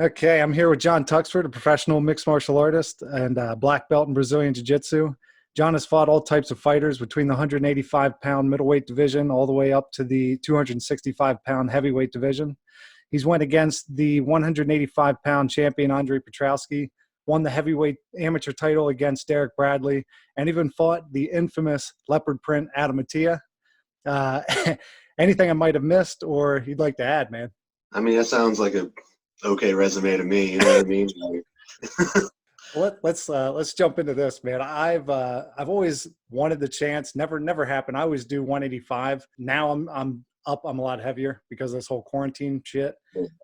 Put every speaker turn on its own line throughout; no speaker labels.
Okay, I'm here with John Tuxford, a professional mixed martial artist and black belt in Brazilian Jiu Jitsu. John has fought all types of fighters between the 185-pound middleweight division all the way up to the 265-pound heavyweight division. He's went against the 185-pound champion Andre Petroski, won the heavyweight amateur title against Derek Bradley, and even fought the infamous leopard print Adam Atiyeh. Uh, anything I might have missed or you'd like to add, man?
I mean, that sounds like a okay resume to me. You know what I mean? Like,
Let's jump into this, man. I've always wanted the chance. Never happened. I always do 185. Now I'm up. I'm a lot heavier because of this whole quarantine shit.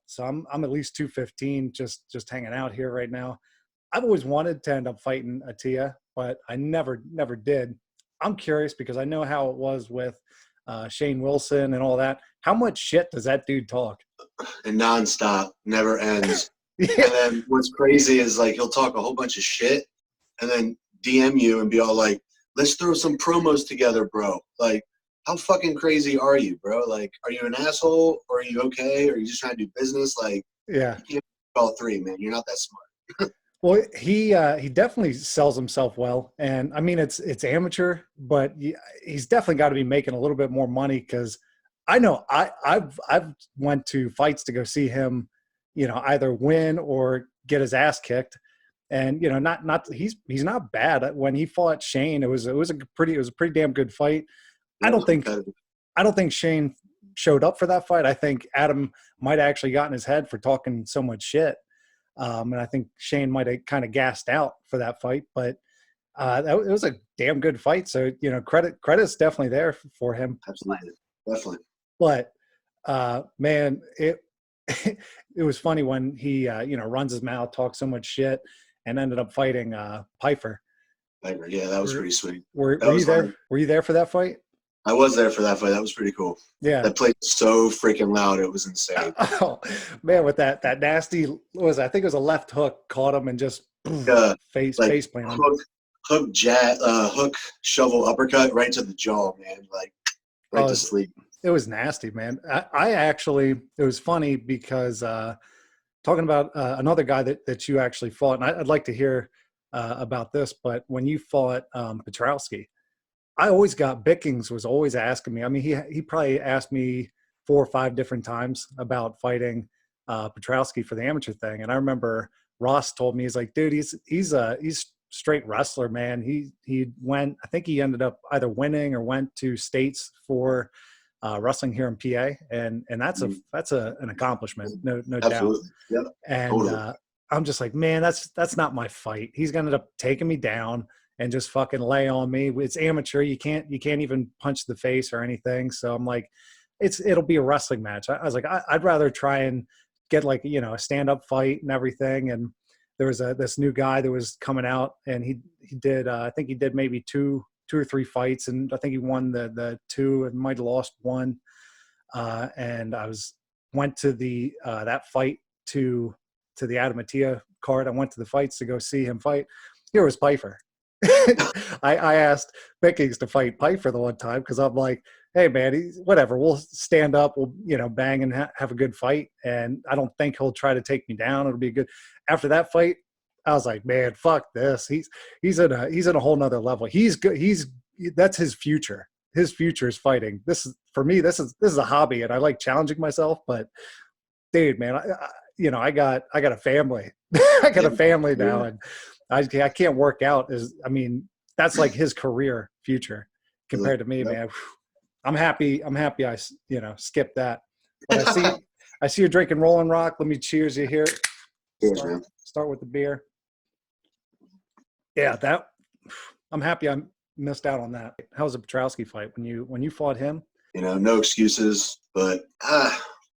So I'm at least 215. Just hanging out here right now. I've always wanted to end up fighting Atiyeh, but I never did. I'm curious because I know how it was with Shane Wilson and all that. How much shit does that dude talk?
and nonstop, never ends.
Yeah.
And then what's crazy is like he'll talk a whole bunch of shit and then DM you and be all like, "Let's throw some promos together, bro." Like, how fucking crazy are you, bro? Like, are you an asshole or are you okay? Or are you just trying to do business? Like,
Yeah.
you can't do all three, man. You're not that smart.
Well, he definitely sells himself well, and I mean it's amateur, but he's definitely got to be making a little bit more money because I know I've went to fights to go see him, either win or get his ass kicked, and not he's not bad. When he fought Shane, it was a pretty damn good fight. I
That
don't
was
think
competitive.
I don't think Shane showed up for that fight. I think Adam might have actually gotten his head for talking so much shit. And I think Shane might have kind of gassed out for that fight, but it was a damn good fight. So, credit's definitely there for him.
Absolutely. Definitely.
But man, it it was funny when he runs his mouth, talks so much shit, and ended up fighting Piper.
Yeah, that was
Were,
pretty sweet.
were
That
were you
was
there?
fun.
Were you there for that fight?
I was there for that fight. That was pretty cool.
Yeah.
That place was so freaking loud. It was insane.
Oh man, with that nasty I think it was a left hook, caught him and just
Uh, like
face planted him.
hook shovel uppercut right to the jaw, man. Like right
Oh,
to sleep.
it was nasty, man. I actually, it was funny because talking about another guy that you actually fought, and I'd like to hear about this, but when you fought Petrowski, I always got Bickings was always asking me. I mean, he probably asked me 4 or 5 different times about fighting Petrowski for the amateur thing, and I remember Ross told me he's like, dude, he's straight wrestler, man. He went, I think he ended up either winning or went to states for wrestling here in PA, and that's an accomplishment, no doubt.
Absolutely. Yep.
And
Totally.
I'm just like, man, that's not my fight. He's gonna end up taking me down and just fucking lay on me. It's amateur. You can't even punch the face or anything. So I'm like, it'll be a wrestling match. I was like, I'd rather try and get like a stand up fight and everything. And there was this new guy that was coming out, and he did I think he did maybe two or three fights, and I think he won the two and might have lost one. And I went to the that fight to the Adam Atiyeh card. I went to the fights to go see him fight. Here was Piper. I asked Bickings to fight Piper the one time because I'm like, hey man, whatever. We'll stand up, we'll bang and have a good fight. And I don't think he'll try to take me down. It'll be good. After that fight, I was like, man, fuck this. He's in a whole nother level. He's good. That's his future. His future is fighting. This is for me. This is a hobby, and I like challenging myself. But dude, man, I got a family. I got a family now, and I can't work out. That's like his career future compared to me, man. I'm happy. I skipped that. But I see you're drinking Rolling Rock. Let me cheers you here.
Cheers, man.
Start with the beer. Yeah, I'm happy I missed out on that. How was the Petrowski fight when you fought him?
No excuses, but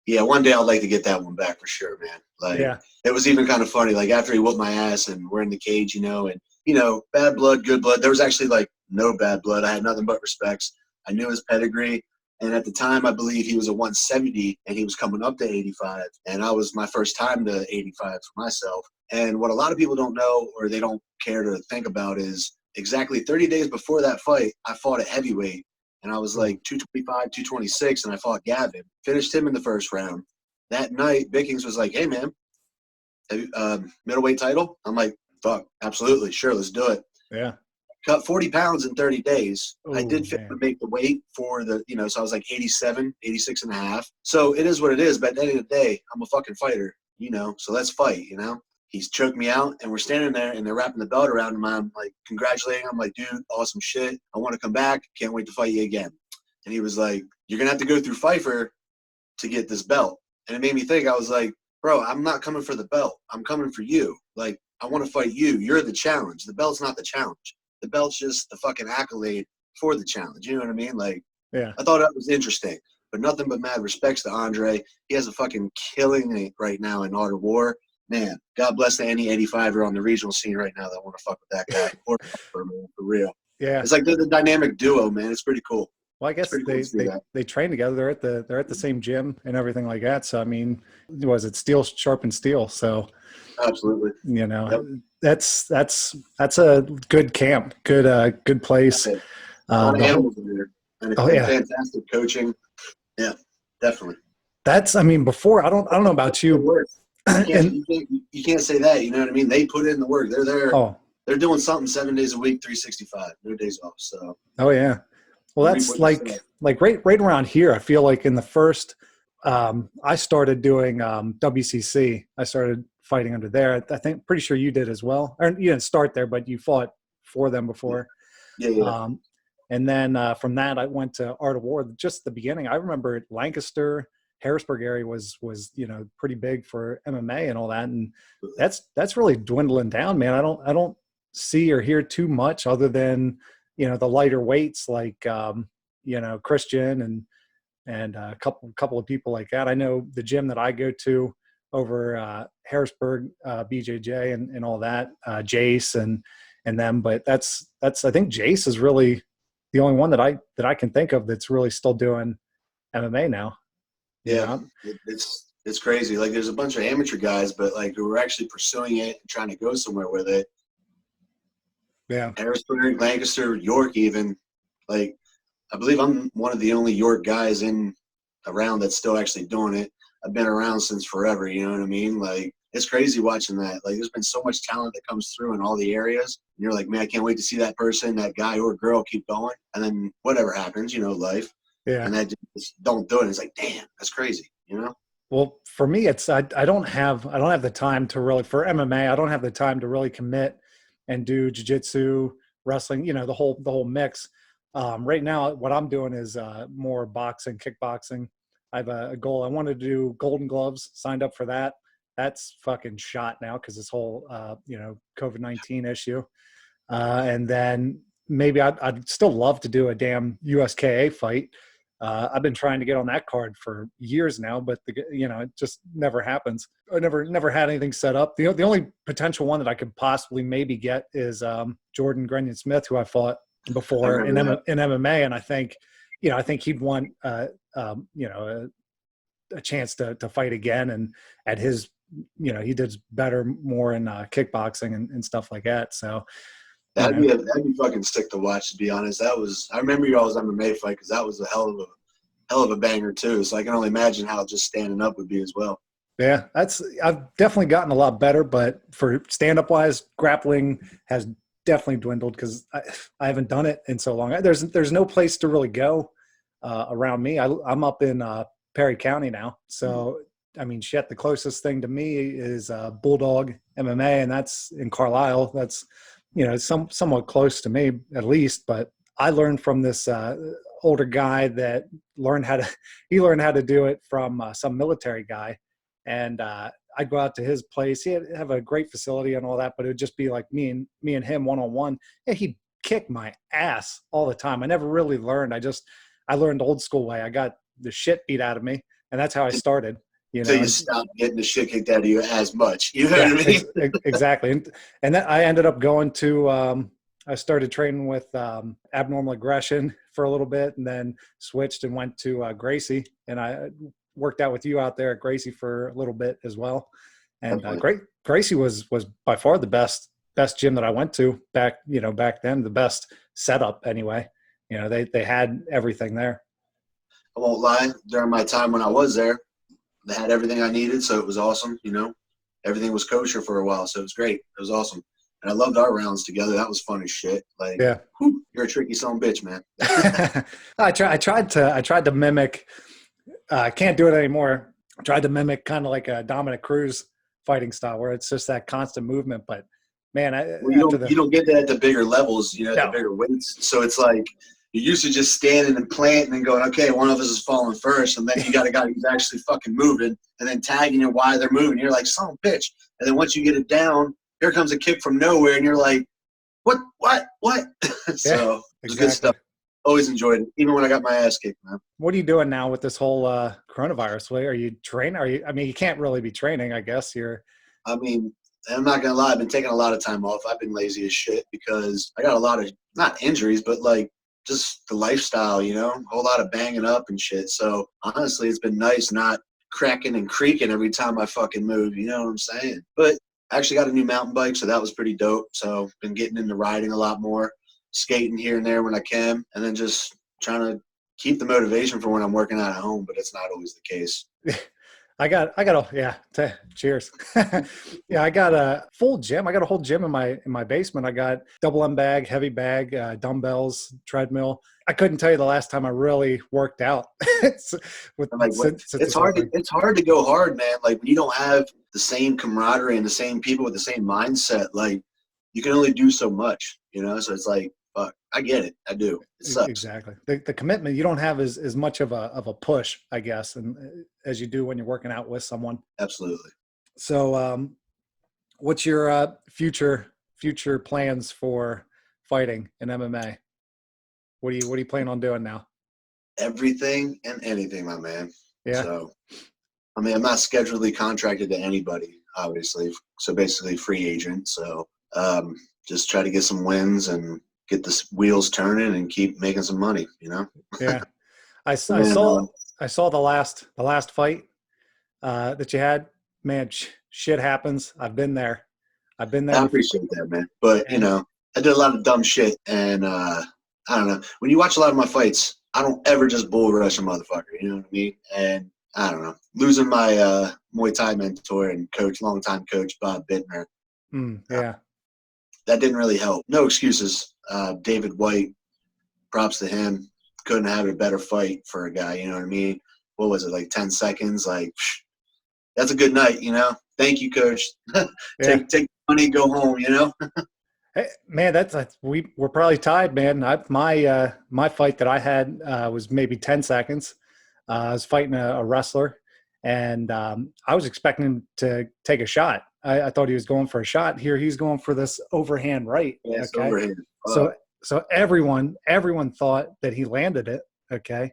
yeah, one day I'd like to get that one back for sure, man. Like,
Yeah.
It was even kind of funny. Like after he whooped my ass and we're in the cage, and bad blood, good blood. There was actually like no bad blood. I had nothing but respects. I knew his pedigree. And at the time, I believe he was a 170 and he was coming up to 85. And I was my first time to 85 for myself. And what a lot of people don't know or they don't care to think about is exactly 30 days before that fight, I fought at heavyweight. And I was like 225, 226, and I fought Gavin. Finished him in the first round. That night, Bickings was like, hey, man, middleweight title? I'm like, fuck, absolutely, sure, let's do it.
Yeah.
Cut 40 pounds in 30 days.
Oh,
I did fit to make the weight for the, so I was like 87, 86 and a half. So it is what it is. But at the end of the day, I'm a fucking fighter, so let's fight, He's choked me out, and we're standing there, and they're wrapping the belt around him. I'm like congratulating him. I'm like, dude, awesome shit. I want to come back. Can't wait to fight you again. And he was like, you're going to have to go through Pfeiffer to get this belt. And it made me think, I was like, bro, I'm not coming for the belt. I'm coming for you. Like, I want to fight you. You're the challenge. The belt's not the challenge. The belt's just the fucking accolade for the challenge. You know what I mean? Like,
yeah.
I thought that was interesting. But nothing but mad respects to Andre. He has a fucking killing it right now in Art of War. Man, God bless the any 85er on the regional scene right now that want to fuck with that guy. For real.
Yeah.
It's like they're the dynamic duo, man. It's pretty cool.
Well, I guess they train together. They're at the same gym and everything like that. So I mean, was it steel sharpened steel? So
absolutely,
yep. That's a good camp, good place.
A lot of animals in there, and fantastic coaching. Yeah, definitely.
That's, I mean, before I don't know about you.
You can't say that. You know what I mean? They put in the work. They're there.
Oh,
they're doing something 7 days a week, 365. No days off. So.
Oh yeah. Well, that's like right around here. I feel like in the first, I started doing WCC. I started fighting under there. I think pretty sure you did as well. Or you didn't start there, but you fought for them before.
Yeah.
And then from that, I went to Art of War. Just the beginning, I remember Lancaster, Harrisburg area was pretty big for MMA and all that, and that's really dwindling down, man. I don't see or hear too much other than the lighter weights like Christian and a couple of people like that. I know the gym that I go to over Harrisburg, BJJ and all that, Jace and them, but that's I think Jace is really the only one that I can think of that's really still doing MMA now.
Yeah, it's crazy. Like there's a bunch of amateur guys, but like who are actually pursuing it and trying to go somewhere with it.
Yeah,
Harrisburg, Lancaster, York, even. Like I believe I'm one of the only York guys around that's still actually doing it. I've been around since forever. You know what I mean? Like it's crazy watching that. Like there's been so much talent that comes through in all the areas. And you're like, man, I can't wait to see that person, that guy or girl keep going. And then whatever happens, life.
Yeah.
And that just don't do it. It's like, damn, that's crazy,
Well, for me, it's I don't have the time to really, for MMA, I don't have the time to really commit and do jiu-jitsu, wrestling, the whole mix. Right now, what I'm doing is more boxing, kickboxing. I have a goal. I wanted to do Golden Gloves, signed up for that. That's fucking shot now because this whole, COVID-19 issue. And then maybe I'd still love to do a damn USKA fight. I've been trying to get on that card for years now, but it just never happens. I never had anything set up. The only potential one that I could possibly maybe get is Jordan Grenion Smith, who I fought before in MMA, and I think he'd want a chance to fight again, and at his he did better more in kickboxing and stuff like that. So.
That'd be fucking sick to watch. To be honest, I remember you all's MMA fight because that was a hell of a banger too. So I can only imagine how just standing up would be as well.
Yeah, I've definitely gotten a lot better, but for stand up wise, grappling has definitely dwindled because I haven't done it in so long. There's no place to really go around me. I'm up in Perry County now, so I mean, shit. The closest thing to me is Bulldog MMA, and that's in Carlisle. That's somewhat close to me at least, but I learned from this older guy that learned how to do it from some military guy. And I'd go out to his place. He'd have a great facility and all that, but it would just be like me and him one-on-one. Yeah, he'd kick my ass all the time. I never really learned. I learned old school way. I got the shit beat out of me, and that's how I started.
So you stop getting the shit kicked out of you as much. You know what I mean?
Exactly. And then I ended up going to, I started training with Abnormal Aggression for a little bit, and then switched and went to Gracie. And I worked out with you out there at Gracie for a little bit as well. And Gracie was by far the best gym that I went to back then, the best setup anyway. They had everything there.
I won't lie. During my time when I was there, they had everything I needed, so it was awesome, everything was kosher for a while. So it was great. It was awesome. And I loved our rounds together. That was fun as shit. Like,
Yeah.
whew, you're a tricky son of a bitch, man.
I tried to mimic. I can't do it anymore. I tried to mimic kind of like a Dominic Cruz fighting style, where it's just that constant movement. But man,
Well,
after
you don't get that at the bigger levels, at the
no,
bigger weights. So it's like you're used to just standing and planting and going, okay, one of us is falling first, and then you got a guy who's actually fucking moving and then tagging you while they're moving. You're like, son of a bitch. And then once you get it down, here comes a kick from nowhere, and you're like, what? So it's good stuff. Always enjoyed it, even when I got my ass kicked, man.
What are you doing now with this whole coronavirus? Are you training? I mean, you can't really be training, I guess.
I mean, I'm not gonna lie, I've been taking a lot of time off. I've been lazy as shit because I got a lot of, not injuries, but like just the lifestyle, a whole lot of banging up and shit. So honestly, it's been nice not cracking and creaking every time I fucking move. You know what I'm saying? But I actually got a new mountain bike, so that was pretty dope. So been getting into riding a lot more, skating here and there when I can, and then just trying to keep the motivation for when I'm working out at home, but it's not always the case.
Cheers. Yeah, I got a full gym. I got a whole gym in my basement. I got double M bag, heavy bag, dumbbells, treadmill. I couldn't tell you the last time I really worked out. It's
hard to go hard, man. Like when you don't have the same camaraderie and the same people with the same mindset, like you can only do so much, So it's like, fuck, I get it. I do. It sucks.
Exactly. The commitment, you don't have as much of a push, I guess, and as you do when you're working out with someone.
Absolutely.
So, what's your future plans for fighting in MMA? What are you planning on doing now?
Everything and anything, my man.
Yeah.
So, I mean, I'm not scheduledly contracted to anybody, obviously. So basically, free agent. So, just try to get some wins and get the wheels turning and keep making some money.
Yeah. I saw the last fight that you had. Man, shit happens. I've been there.
I appreciate that, man. But I did a lot of dumb shit, and I don't know. When you watch a lot of my fights, I don't ever just bull rush a motherfucker. You know what I mean? And I don't know. Losing my Muay Thai mentor and longtime coach Bob Bittner. That didn't really help. No excuses. David White, props to him. Couldn't have a better fight for a guy. You know what I mean? What was it, like 10 seconds? Like, that's a good night. Thank you, coach. Take money, go home.
Hey, man, we're probably tied, man. My fight that I had was maybe 10 seconds. I was fighting a wrestler, and I was expecting him to take a shot. I thought he was going for a shot. Here he's going for this overhand right.
Yes,
okay.
Overhand.
So everyone thought that he landed it. Okay.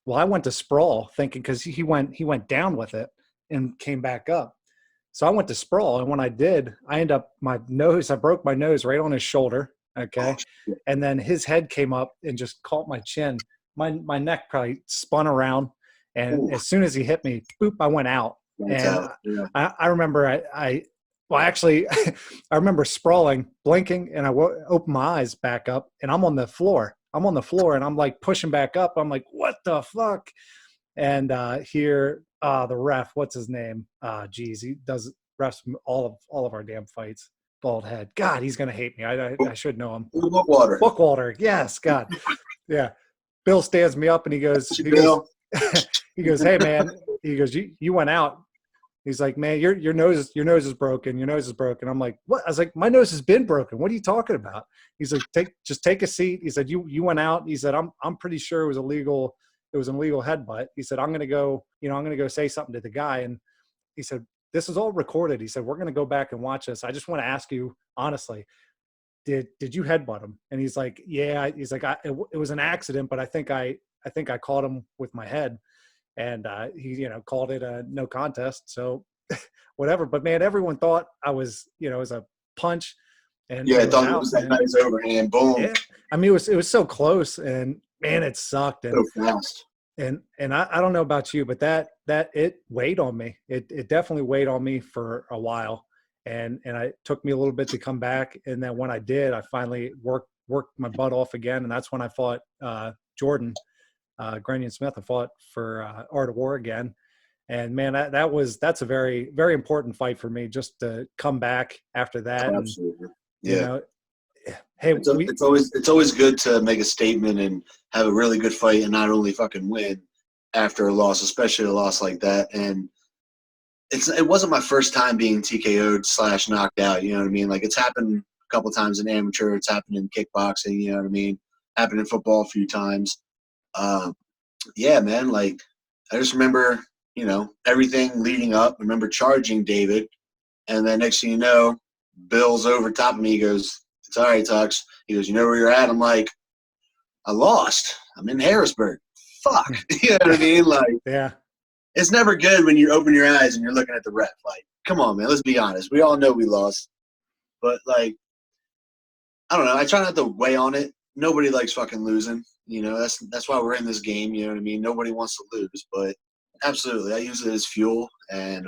Well, I went to sprawl thinking, because he went down with it and came back up. So I went to sprawl, and when I did, I broke my nose right on his shoulder. Okay.
Oh,
and then his head came up and just caught my chin. My neck probably spun around, and as soon as he hit me, boop, I went out. I remember I remember sprawling, blinking, and I opened my eyes back up, and I'm on the floor, and I'm like pushing back up. I'm like, what the fuck? And here, the ref, what's his name? He does refs all of our damn fights. Bald head. God, he's gonna hate me. I should know him. Bookwalter. Yes, God. Yeah. Bill stands me up and he goes, hey man, he goes, you went out. He's like, man, your nose is broken. Your nose is broken. I'm like, what? I was like, my nose has been broken. What are you talking about? He's like, just take a seat. He said, you went out. He said, I'm pretty sure it was illegal. It was an illegal headbutt. He said, I'm going to go say something to the guy. And he said, this is all recorded. He said, we're going to go back and watch this. I just want to ask you honestly, did you headbutt him? And he's like, yeah. He's like, it was an accident, but I think I caught him with my head. And he, called it a no contest. So whatever. But man, everyone thought I was, it was a punch. And
I thought it was that nice overhand. Boom.
Yeah. I mean, it was so close, and man, it sucked. And,
so fast.
And I don't know about you, but that it weighed on me. It definitely weighed on me for a while. And it took me a little bit to come back. And then when I did, I finally worked my butt off again. And that's when I fought Jordan Grenion Smith. I fought for Art of War again. And man, that's a very, very important fight for me, just to come back after that.
Oh,
And,
absolutely.
you
Yeah.
know, hey,
It's always good to make a statement and have a really good fight and not only fucking win after a loss, especially a loss like that. And it wasn't my first time being TKO'd / knocked out. You know what I mean? Like, it's happened a couple times in amateur. It's happened in kickboxing. You know what I mean? Happened in football a few times. Yeah, man. Like, I just remember, everything leading up. I remember charging David, and then next thing you know, Bill's over top of me. He goes, "It's all right, Tux." He goes, "You know where you're at?" I'm like, "I lost. I'm in Harrisburg. Fuck." You know what I mean? Like,
yeah,
it's never good when you open your eyes and you're looking at the ref. Like, come on, man. Let's be honest. We all know we lost. But, like, I don't know. I try not to weigh on it. Nobody likes fucking losing. That's why we're in this game. You know what I mean? Nobody wants to lose. But absolutely, I use it as fuel. And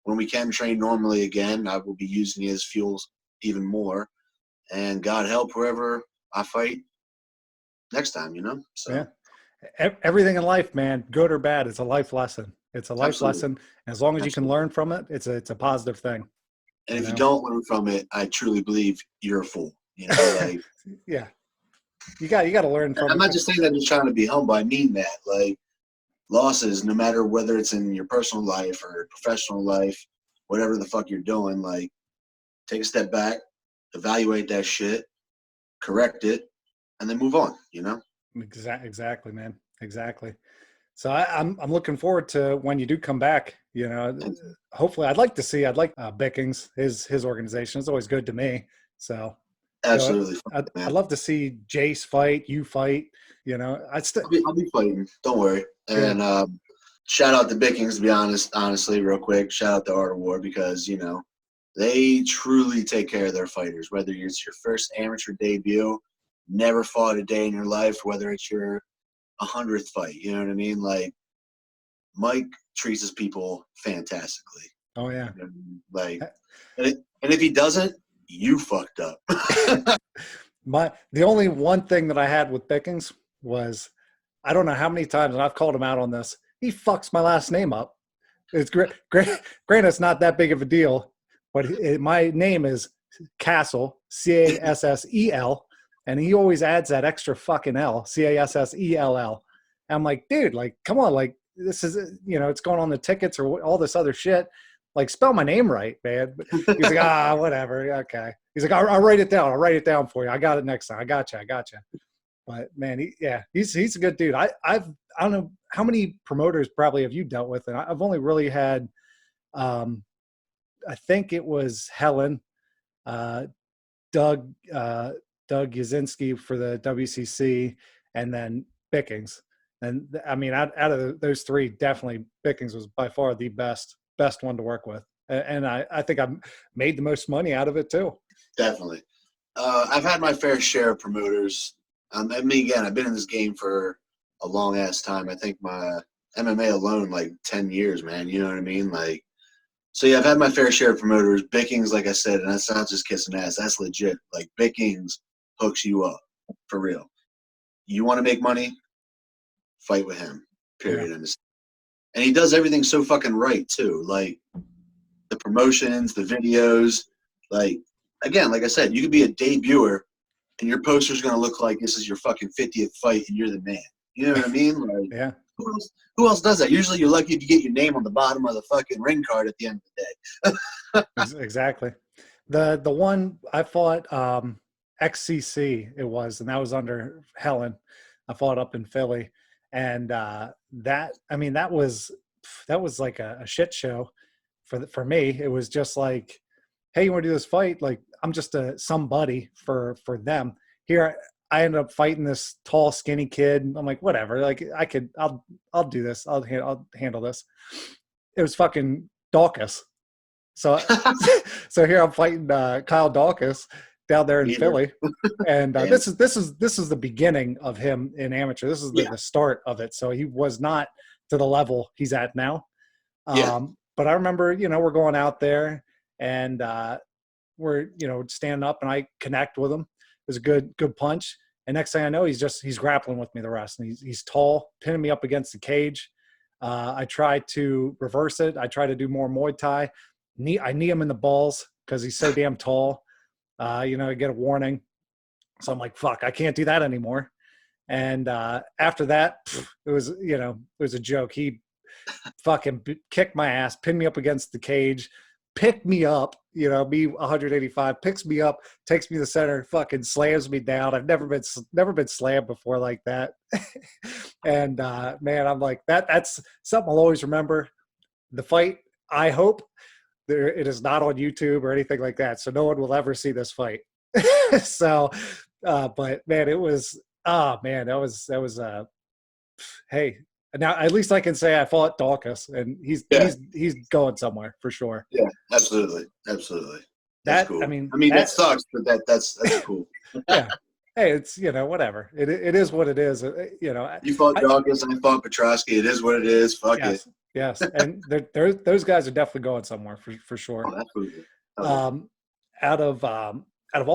when we can train normally again, I will be using it as fuel even more. And God help whoever I fight next time, So,
yeah. Everything in life, man, good or bad, it's a life lesson. It's a life
absolutely.
lesson. And as long as you can
Absolutely.
learn from it, it's a positive thing.
And
You
if you
know?
don't learn from it, I truly believe you're a fool. Like,
Yeah, you got to learn from
I'm
it.
not just saying that just trying to be humble. I mean that. Like, losses, no matter whether it's in your personal life or professional life, whatever the fuck you're doing, like, take a step back, evaluate that shit, correct it, and then move on.
Exactly, man. Exactly. So I'm looking forward to when you do come back.
And
Hopefully, I'd like Bickings, his organization. It's always good to me. So,
absolutely,
I'd
man.
love to see Jace fight, you fight. I still,
I'll be fighting. Don't worry.
yeah,
And shout out to Bickings, to be honestly, real quick. Shout out to Art of War because, they truly take care of their fighters, whether it's your first amateur debut, never fought a day in your life, whether it's your 100th fight. You know what I mean? Like, Mike treats his people fantastically.
oh yeah.
Like, and if he doesn't, you fucked up.
The only one thing that I had with Bickings was, I don't know how many times, and I've called him out on this. He fucks my last name up. It's great. Granted, it's not that big of a deal, but my name is Cassel, Cassel, and he always adds that extra fucking L, Cassell. I'm like, dude, like, come on, like, this is, it's going on the tickets or all this other shit. Like, spell my name right, man. He's like, whatever, okay. He's like, I'll write it down. I'll write it down for you. I got it next time. I got you. But man, he's a good dude. I don't know how many promoters probably have you dealt with, and I've only really had, I think it was Helen, uh, Doug, Doug Yazinski for the WCC, and then Bickings. And I mean, out of those three, definitely Bickings was by far the best one to work with, and I think I made the most money out of it too.
Definitely. I've had my fair share of promoters. I mean, again, I've been in this game for a long ass time. I think my MMA alone, like 10 years, man. You know what I mean? Like, so yeah, I've had my fair share of promoters. Bickings, like I said, and that's not just kissing ass. That's legit. Like, Bickings hooks you up for real. You want to make money? Fight with him.
Yeah,
Period. And he does everything so fucking right too. Like, the promotions, the videos. Like, again, like I said, you could be a debuter and your poster's going to look like this is your fucking 50th fight and you're the man. You know what I mean? Like,
yeah,
who else does that? Usually you're lucky if you get your name on the bottom of the fucking ring card at the end of the day.
exactly. The one I fought, XCC it was, and that was under Helen. I fought up in Philly, and that, I mean, that was like a shit show for me. It was just like, hey, you want to do this fight? Like, I'm just somebody for them. Here I ended up fighting this tall, skinny kid. I'm like, whatever. Like, I'll do this. I'll handle this. It was fucking Dawkins. So, so here I'm fighting Kyle Dawkins down there in
Either.
Philly, and
And
this is the beginning of him in amateur. This is
yeah,
the start of it. So he was not to the level he's at now.
yeah,
But I remember, we're going out there, and we're standing up, and I connect with him. It was a good punch. And next thing I know, he's grappling with me the rest. And he's tall, pinning me up against the cage. I try to reverse it. I try to do more Muay Thai. I knee him in the balls because he's so damn tall. I get a warning. So I'm like, fuck, I can't do that anymore. And after that, it was a joke. He fucking kicked my ass, pinned me up against the cage, picked me up, me 185, picks me up, takes me to the center, fucking slams me down. I've never been slammed before like that. And man, I'm like, that's something I'll always remember. The fight, I hope it is not on YouTube or anything like that, so no one will ever see this fight. So but man, it was that was hey, now at least I can say I fought Dawkins, and he's going somewhere for sure.
Yeah, absolutely. That's cool. That sucks, but that's cool.
Yeah. Hey, it's whatever. It is what it is.
You fought Dawkins, I fought Petroski. It is what it is. Fuck it.
Yes, and those guys are definitely going somewhere for sure.
Oh, absolutely.
Out of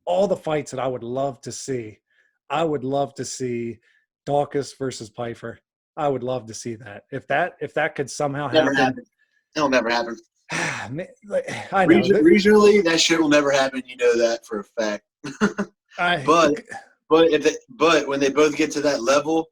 all the fights that I would love to see, Dawkins versus Pfeiffer. I would love to see that. If that could somehow happen.
It'll never happen.
I know.
Regionally, that shit will never happen. You know that for a fact. But when they both get to that level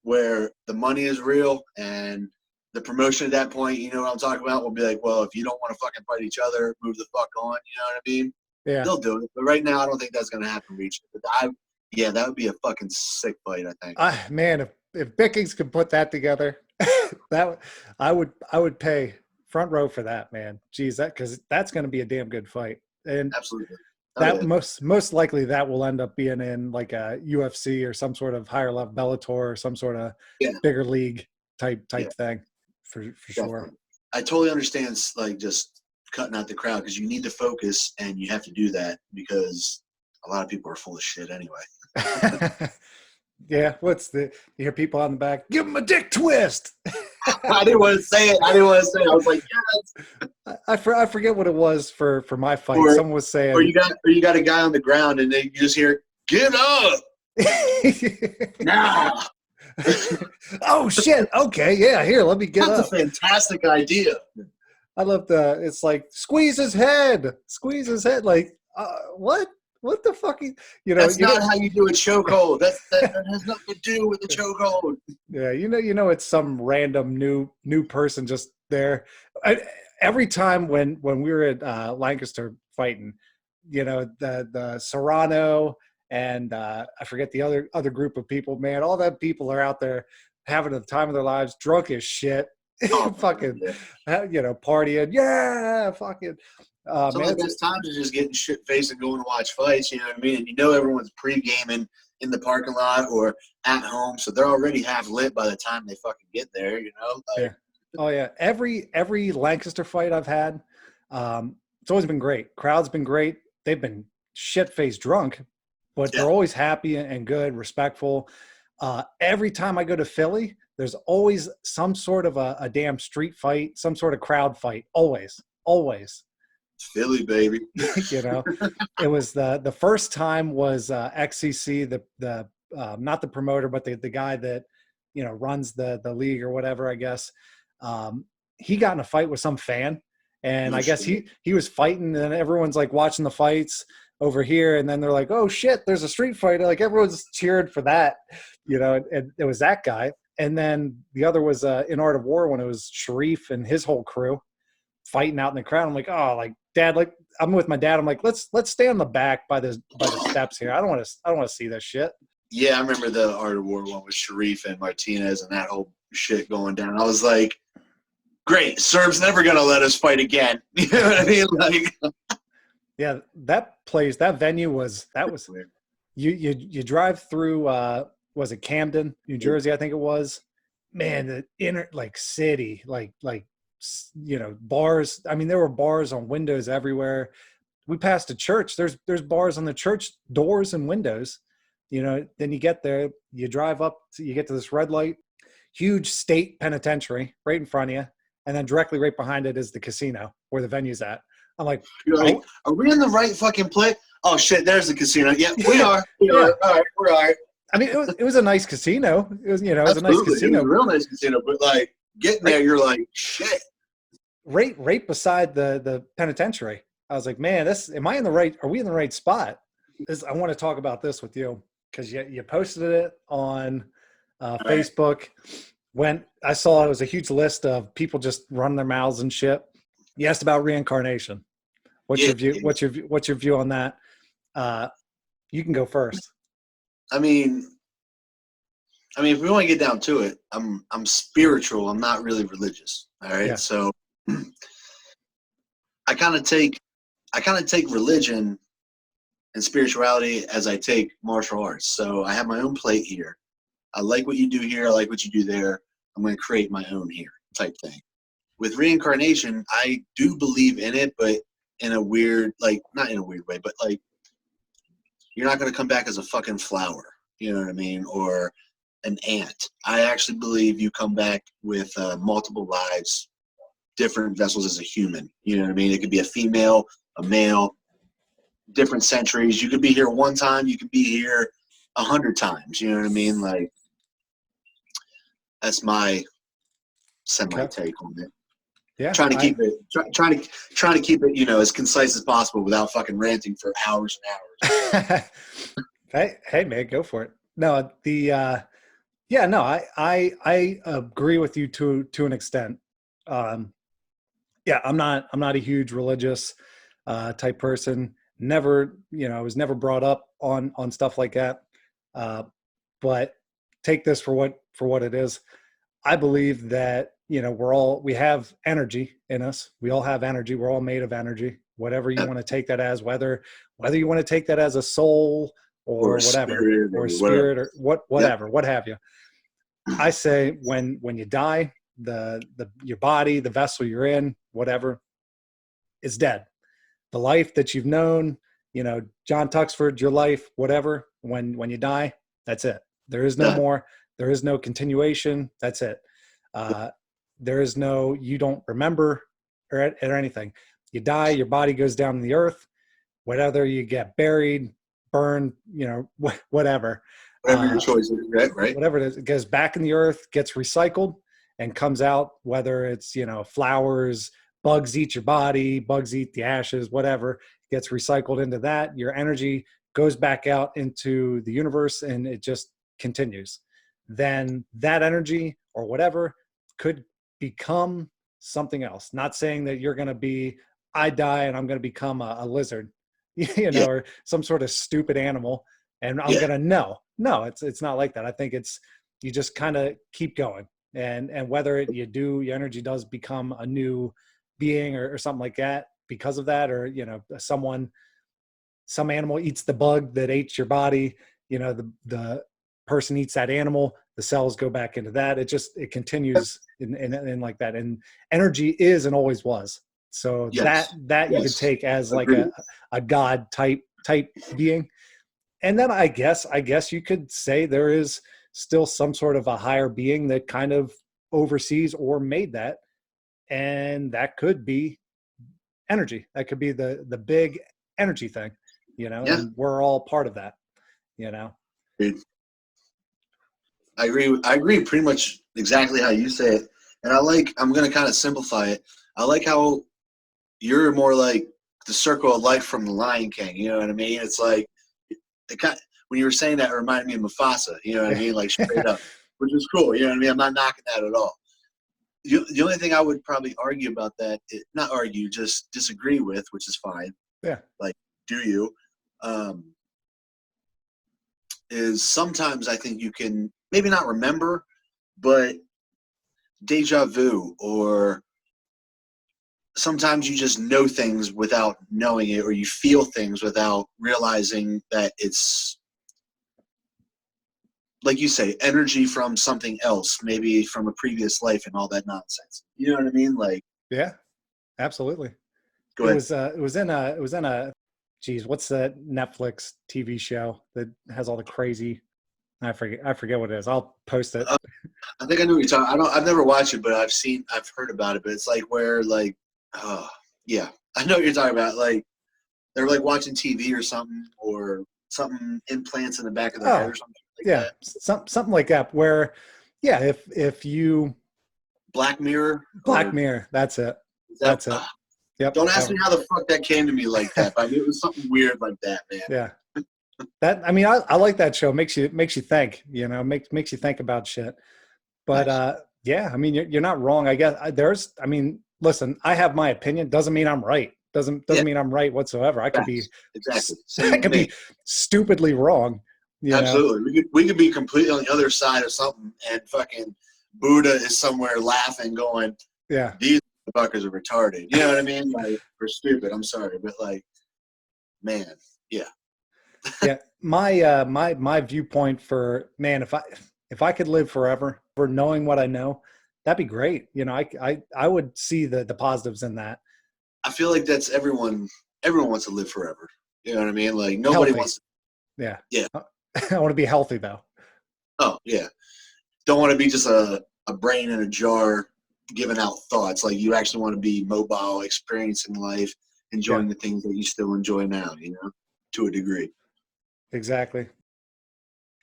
where the money is real and the promotion at that point, you know what I'm talking about, will be like, well, if you don't want to fucking fight each other, move the fuck on. You know what I mean?
Yeah.
They'll do it. But right now, I don't think that's going to happen regionally. But that would be a fucking sick fight, I think.
Man, if Bickings could put that together, I would pay front row for that, man. Jeez, because that's going to be a damn good fight. And
absolutely.
Most likely that will end up being in like a UFC or some sort of higher level Bellator or some sort of bigger league type thing for sure.
I totally understand like just cutting out the crowd because you need to focus and you have to do that because a lot of people are full of shit anyway.
Yeah, you hear people on the back, give them a dick twist.
I didn't want to say it. I was like, yes.
I forget what it was for my fight. Someone was saying,
or you got a guy on the ground and then you just hear, get up. Nah.
Oh shit. Okay, yeah. Here, let me get up.
That's a fantastic idea.
I love it's like squeeze his head. Like what? What the fuck?
That's not how you do a chokehold. That has nothing to do with the chokehold.
Yeah, it's some random new person just there. Every time when we were at Lancaster fighting, the Serrano and I forget the other group of people. Man, all that people are out there having the time of their lives, drunk as shit, fucking, partying. Yeah, fucking.
Some of the best times is just getting shit faced and going to watch fights. You know what I mean? And everyone's pre-gaming in the parking lot or at home, so they're already half lit by the time they fucking get there.
Yeah. Oh yeah. Every Lancaster fight I've had, it's always been great. Crowd's been great. They've been shit-faced drunk, but they're always happy and good, respectful. Every time I go to Philly, there's always some sort of a damn street fight, some sort of crowd fight. Always.
Philly, baby.
It was the first time was XCC, the not the promoter, but the guy that runs the league or whatever, I guess. He got in a fight with some fan, and I guess he was fighting, and everyone's like watching the fights over here, and then they're like, oh shit, there's a street fight, like everyone's cheered for that, and it was that guy. And then the other was in Art of War when it was Sharif and his whole crew fighting out in the crowd. I'm like, oh, like Dad, like I'm with my dad. I'm like, let's stay on the back by the steps here. I don't want to see this shit.
Yeah, I remember the Art of War one with Sharif and Martinez and that whole shit going down. I was like, great, Serb's never gonna let us fight again. You know what I mean? Like,
yeah, that venue was
weird.
You drive through was it Camden, New Jersey, I think it was. Man, the inner like city, like bars. I mean, there were bars on windows everywhere. We passed a church. There's bars on the church doors and windows. Then you get there, you drive up, you get to this red light, huge state penitentiary right in front of you, and then directly right behind it is the casino where the venue's at. I'm like,
are we in the right fucking place? Oh shit, there's the casino. Yeah, we are. We are. All right, we're all right.
I mean, it was a nice casino. It was, it was a nice
Absolutely, it was a
casino.
real nice casino. But like getting there,
Right,
you're like, shit.
right beside the penitentiary. I was like, man, am I in the right? Are we in the right spot? I want to talk about this with you because you posted it on
All right.
Facebook. When I saw it was a huge list of people just running their mouths and shit. You asked about reincarnation. What's
Yeah,
your view?
yeah.
What's your view on that? You can go first.
I mean, if we want to get down to it, I'm spiritual. I'm not really religious. All right,
Yeah.
so I kind of take religion and spirituality as I take martial arts. So I have my own plate here. I like what you do here. I like what you do there. I'm going to create my own here, type thing. With reincarnation, I do believe in it, but in a weird, like, not in a weird way, but like, you're not going to come back as a fucking flower. You know what I mean? Or an ant. I actually believe you come back with multiple lives, different vessels as a human. You know what I mean? It could be a female, a male, different centuries. You could be here one time. You could be here 100 times. You know what I mean? Like, that's my semi
Okay.
take on it.
Yeah.
Trying to keep it, trying to keep it, as concise as possible without fucking ranting for hours and hours.
Hey, man, go for it. No, yeah, no, I agree with you to an extent. Um, yeah, I'm not a huge religious type person. Never, I was never brought up on stuff like that. Uh, but take this for what it is. I believe that we have energy in us. We all have energy. We're all made of energy. Whatever you
Yeah.
want to take that as, whether you want to take that as a soul
Or
or whatever,
spirit
or
or whatever.
spirit or
Yep.
whatever, what have you. I say when you die, your body, the vessel you're in, whatever, is dead. The life that you've known, John Tuxford, your life, whatever, when you die, that's it. There is no
Done.
more. There is no continuation. That's it. Uh, there is no, you don't remember or anything. You die, your body goes down in the earth, whether you get buried, burned, whatever.
Whatever your choice is, right?
Whatever it is, it goes back in the earth, gets recycled, and comes out, whether it's, flowers, bugs eat your body, bugs eat the ashes, whatever, gets recycled into that. Your energy goes back out into the universe and it just continues. Then that energy or whatever could become something else. Not saying that you're going to be, I die and I'm going to become a lizard,
Yeah.
or some sort of stupid animal. And I'm
Yeah.
going to no, it's not like that. I think you just kind of keep going. And whether your energy does become a new being or something like that because of that, or, some animal eats the bug that ate your body, the person eats that animal, the cells go back into that. It continues in like that. And energy is and always was. So
Yes.
that you could
Yes.
take as like
Agreed.
a God type being. And then I guess you could say there is still some sort of a higher being that kind of oversees or made that. And that could be energy. That could be the big energy thing,
Yeah.
and we're all part of that, you know?
Agreed. I agree. I agree pretty much exactly how you say it. And I'm going to kind of simplify it. I like how you're more like the circle of life from the Lion King. You know what I mean? It's like, when you were saying that, it reminded me of Mufasa. You know what I mean? Like straight up, which is cool. You know what I mean? I'm not knocking that at all. The only thing I would probably argue about that, not argue, just disagree with, which is fine.
Yeah.
Like, do you? Is sometimes I think you can maybe not remember, but deja vu, or sometimes you just know things without knowing it, or you feel things without realizing that it's, like you say, energy from something else, maybe from a previous life and all that nonsense. You know what I mean? Like,
Yeah, absolutely.
go ahead.
It was in a, geez, what's that Netflix TV show that has all the crazy, I forget what it is. I'll post it.
I think I know what you're talking. I've never watched it, but I've heard about it. But it's like where, like, oh, yeah, I know what you're talking about. Like, they're like watching TV or something implants in the back of their head
Oh,
or something. like
Yeah,
that.
something like that. Where, yeah, if you
Black Mirror
Black
or
Mirror, that's it,
is that?
that's it. Yep.
Don't ask me how the fuck that came to me like that, but I knew it was something weird like that, man.
Yeah. That, I mean, I like that show. Makes you think. Makes you think about shit. But
Nice.
yeah, I mean, you're not wrong. I guess I mean, listen, I have my opinion. Doesn't mean I'm right.
Yeah,
Doesn't mean I'm right whatsoever. I could be,
facts. Exactly.
I
Same with
could
me.
be stupidly wrong. You know.
Absolutely. We could be completely on the other side of something, and fucking Buddha is somewhere laughing, going,
Yeah.
"These fuckers are retarded." You know what I mean? Like, we're stupid. I'm sorry, but like, man, yeah.
Yeah. My viewpoint for, man, if I could live forever for knowing what I know, that'd be great. I would see the positives in that.
I feel like that's everyone. Everyone wants to live forever. You know what I mean? Like, nobody
Healthy.
wants.
Yeah.
Yeah.
I want to be healthy though.
Oh, yeah. Don't want to be just a brain in a jar giving out thoughts. Like, you actually want to be mobile, experiencing life,
Yeah,
enjoying the things that you still enjoy now, to a degree.
exactly.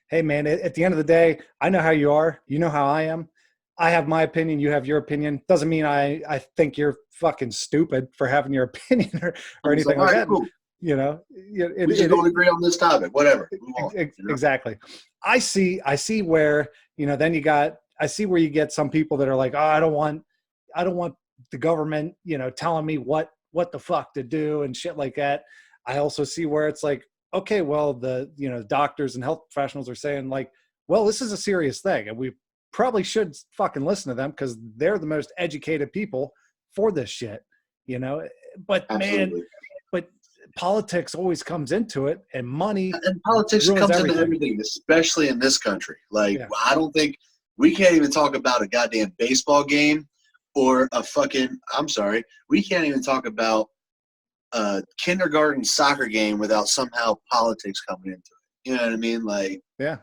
Hey man, at the end of the day, I know how you are. You know how I am. I have my opinion. You have your opinion. Doesn't mean I think you're fucking stupid for having your opinion or
I'm just like,
anything
all
like
right,
that.
cool. We just don't agree on this topic. Whatever. Move on.
Exactly. I see where, then I see where you get some people that are like, oh, I don't want the government, telling me what the fuck to do and shit like that. I also see where it's like, okay, well, the, doctors and health professionals are saying like, well, this is a serious thing and we probably should fucking listen to them because they're the most educated people for this shit, you know? But man,
Absolutely.
but politics always comes into it and money
And politics
ruins
comes into
everything.
everything, especially in this country. Like,
Yeah.
I don't think we can't even talk about a goddamn baseball game or I'm sorry, we can't even talk about a kindergarten soccer game without somehow politics coming into it. You know what I mean? Like,
Yeah.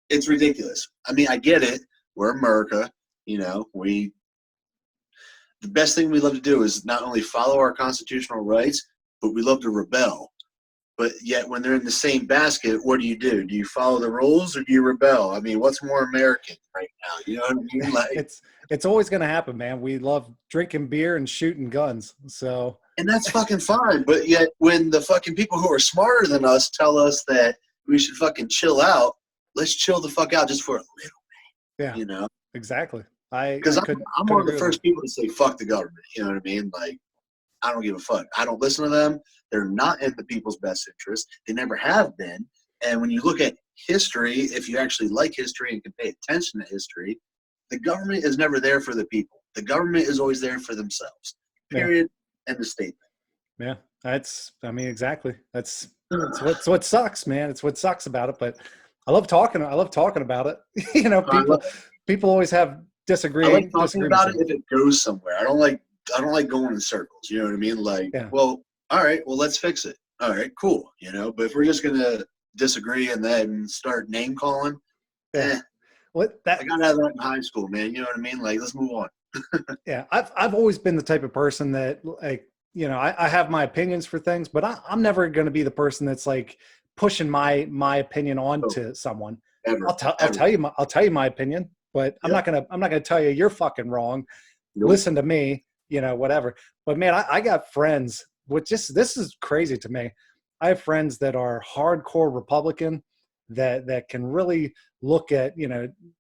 it's ridiculous. I mean, I get it. We're America. The best thing we love to do is not only follow our constitutional rights, but we love to rebel. But yet, when they're in the same basket, what do? Do you follow the rules or do you rebel? I mean, what's more American right now? You know what I mean? Like,
It's always going to happen, man. We love drinking beer and shooting guns. So,
and that's fucking fine. But yet, when the fucking people who are smarter than us tell us that we should fucking chill out, let's chill the fuck out just for a
yeah,
little.
exactly. I
Because
couldn't
I'm
couldn't
one of the
agree with more.
first people to say fuck the government. You know what I mean? Like, I don't give a fuck. I don't listen to them. They're not in the people's best interest. They never have been. And when you look at history, if you actually like history and can pay attention to history, the government is never there for the people. The government is always there for themselves.
Yeah.
Period. End of statement.
Yeah. I mean, exactly. That's what sucks, man. It's what sucks about it. But I love talking about it. People always have
I like talking
disagreements.
about it if it goes somewhere. I don't like going in circles. You know what I mean? Like,
Yeah.
well, all right, well, let's fix it. All right, cool. But if we're just gonna disagree and then start name calling,
Yeah.
I got out of that in high school, man. You know what I mean? Like, let's move on.
Yeah, I've always been the type of person that, like, I have my opinions for things, but I'm never going to be the person that's like pushing my opinion on
So,
to someone.
ever,
I'll
ever.
tell you my opinion, but
Yep.
I'm not gonna tell you you're fucking wrong.
Nope.
Listen to me, whatever. But man, I got friends with this is crazy to me. I have friends that are hardcore Republican that can really look at,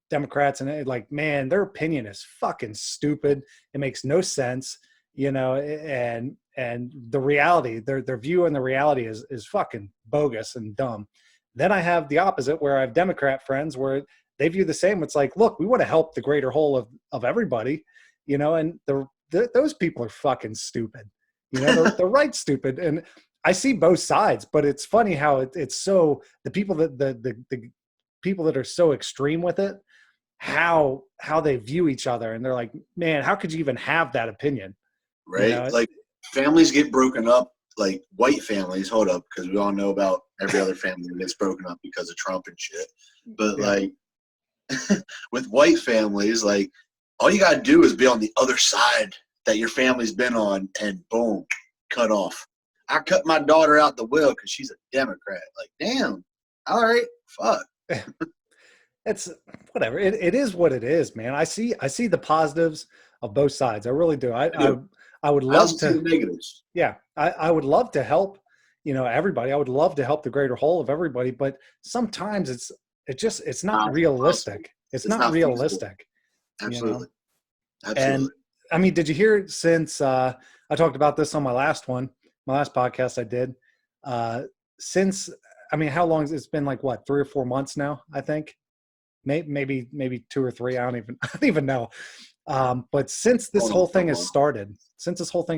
Democrats and like, man, their opinion is fucking stupid. It makes no sense, and the reality, their view and the reality is fucking bogus and dumb. Then I have the opposite where I have Democrat friends where they view the same. It's like, look, we want to help the greater whole of everybody, and those people are fucking stupid. They're right stupid. And I see both sides, but it's funny how it's so the people the people that are so extreme with it, how they view each other, and they're like, man, how could you even have that opinion? You
Right?
know?
Like, families get broken up, like white families. Hold up, because we all know about every other family that gets broken up because of Trump and shit. But
Yeah,
like, with white families, like, all you gotta do is be on the other side that your family's been on, and boom, cut off. I cut my daughter out the will because she's a Democrat. Like, damn. All right, fuck.
it's whatever. It is what it is, man. I see the positives of both sides. I really do.
I do.
I would
I also
love
see
to.
the negatives.
Yeah, I would love to help, everybody. I would love to help the greater whole of everybody, but sometimes it's not
Not possible.
realistic. It's
It's
not
not feasible.
realistic, you know.
Absolutely.
And
Absolutely.
I mean, did you hear since I talked about this on my last podcast I did, uh, since, I mean, how long has it's been, like what, 3 or 4 months now, I think, maybe 2 or 3. I don't even know. But since this
Hold on
whole
for a
thing has
while.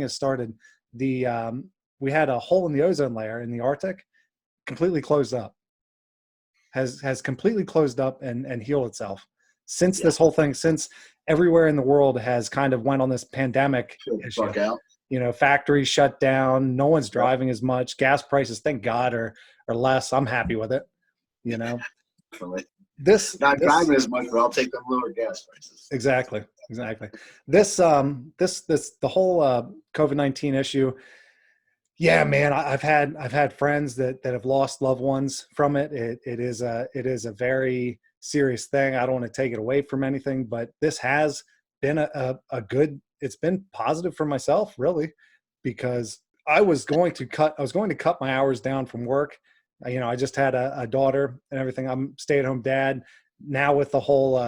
started, the we had a hole in the ozone layer in the Arctic completely closed up, has completely closed up and healed itself. Since
Yeah.
this whole thing, since everywhere in the world has kind of went on this pandemic
Chill the
issue,
fuck out.
factories shut down, no one's
Yep.
driving as much, gas prices, thank God, are less. I'm happy with it.
Definitely.
This
Not
this
driving as much, but I'll take them lower gas prices.
exactly. This the whole COVID-19 issue. Yeah, man, I've had friends that have lost loved ones from it. It is a very serious thing. I don't want to take it away from anything, but this has been a good. It's been positive for myself, really, because I was going to cut my hours down from work. I just had a daughter and everything. I'm stay-at-home dad now with the whole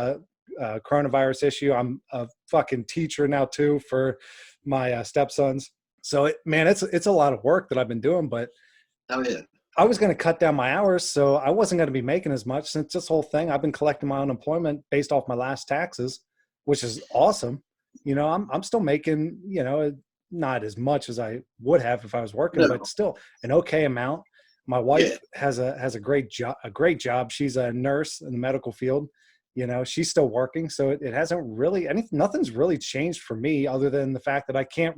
coronavirus issue. I'm a fucking teacher now too for my stepsons. So man, it's a lot of work that I've been doing, but
Oh yeah.
I was going to cut down my hours, so I wasn't going to be making as much. Since this whole thing, I've been collecting my unemployment based off my last taxes, which is awesome. I'm still making, not as much as I would have if I was working, but
No.
still an okay amount. My
Yeah.
wife has a great job. She's a nurse in the medical field. She's still working, so it hasn't really nothing's really changed for me other than the fact that I can't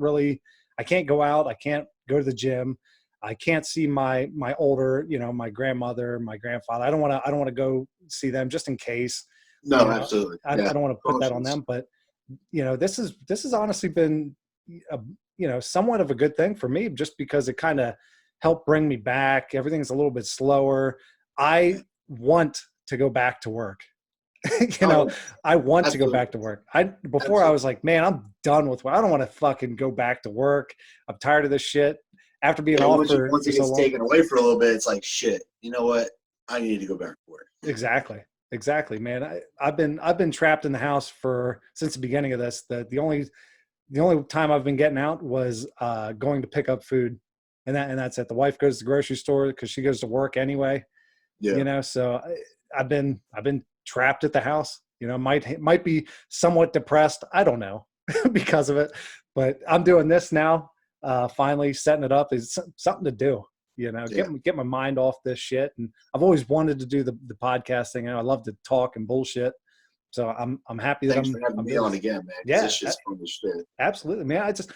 go out, I can't go to the gym, I can't see my older, my grandmother, my grandfather. I don't want to go see them just in case.
No, absolutely.
I
Yeah.
don't want to put that on them, but this has honestly been a, somewhat of a good thing for me, just because it kind of helped bring me back. Everything's a little bit slower. I want to go back to work.
Oh,
I want to go
absolutely.
back to work. Before I
Absolutely.
was like, man, I'm done with work. I don't want to fucking go back to work. I'm tired of this shit. After being
Yeah,
off
once
for
it
so
gets
long.
taken away for a little bit, it's like shit. You know what? I need to go back to work.
Exactly, man. I've been trapped in the house since the beginning of this. The only time I've been getting out was going to pick up food, and that's it. The wife goes to the grocery store because she goes to work anyway.
Yeah.
So I've been trapped at the house. Might be somewhat depressed. I don't know because of it, but I'm doing this now. Finally setting it up is something to do.
Yeah.
Get my mind off this shit. And I've always wanted to do the podcasting. I love to talk and bullshit. So I'm happy that
Thanks for having
I'm
me
doing
on
this.
again, man, because
Yeah,
it's just fun as shit.
absolutely, man. I just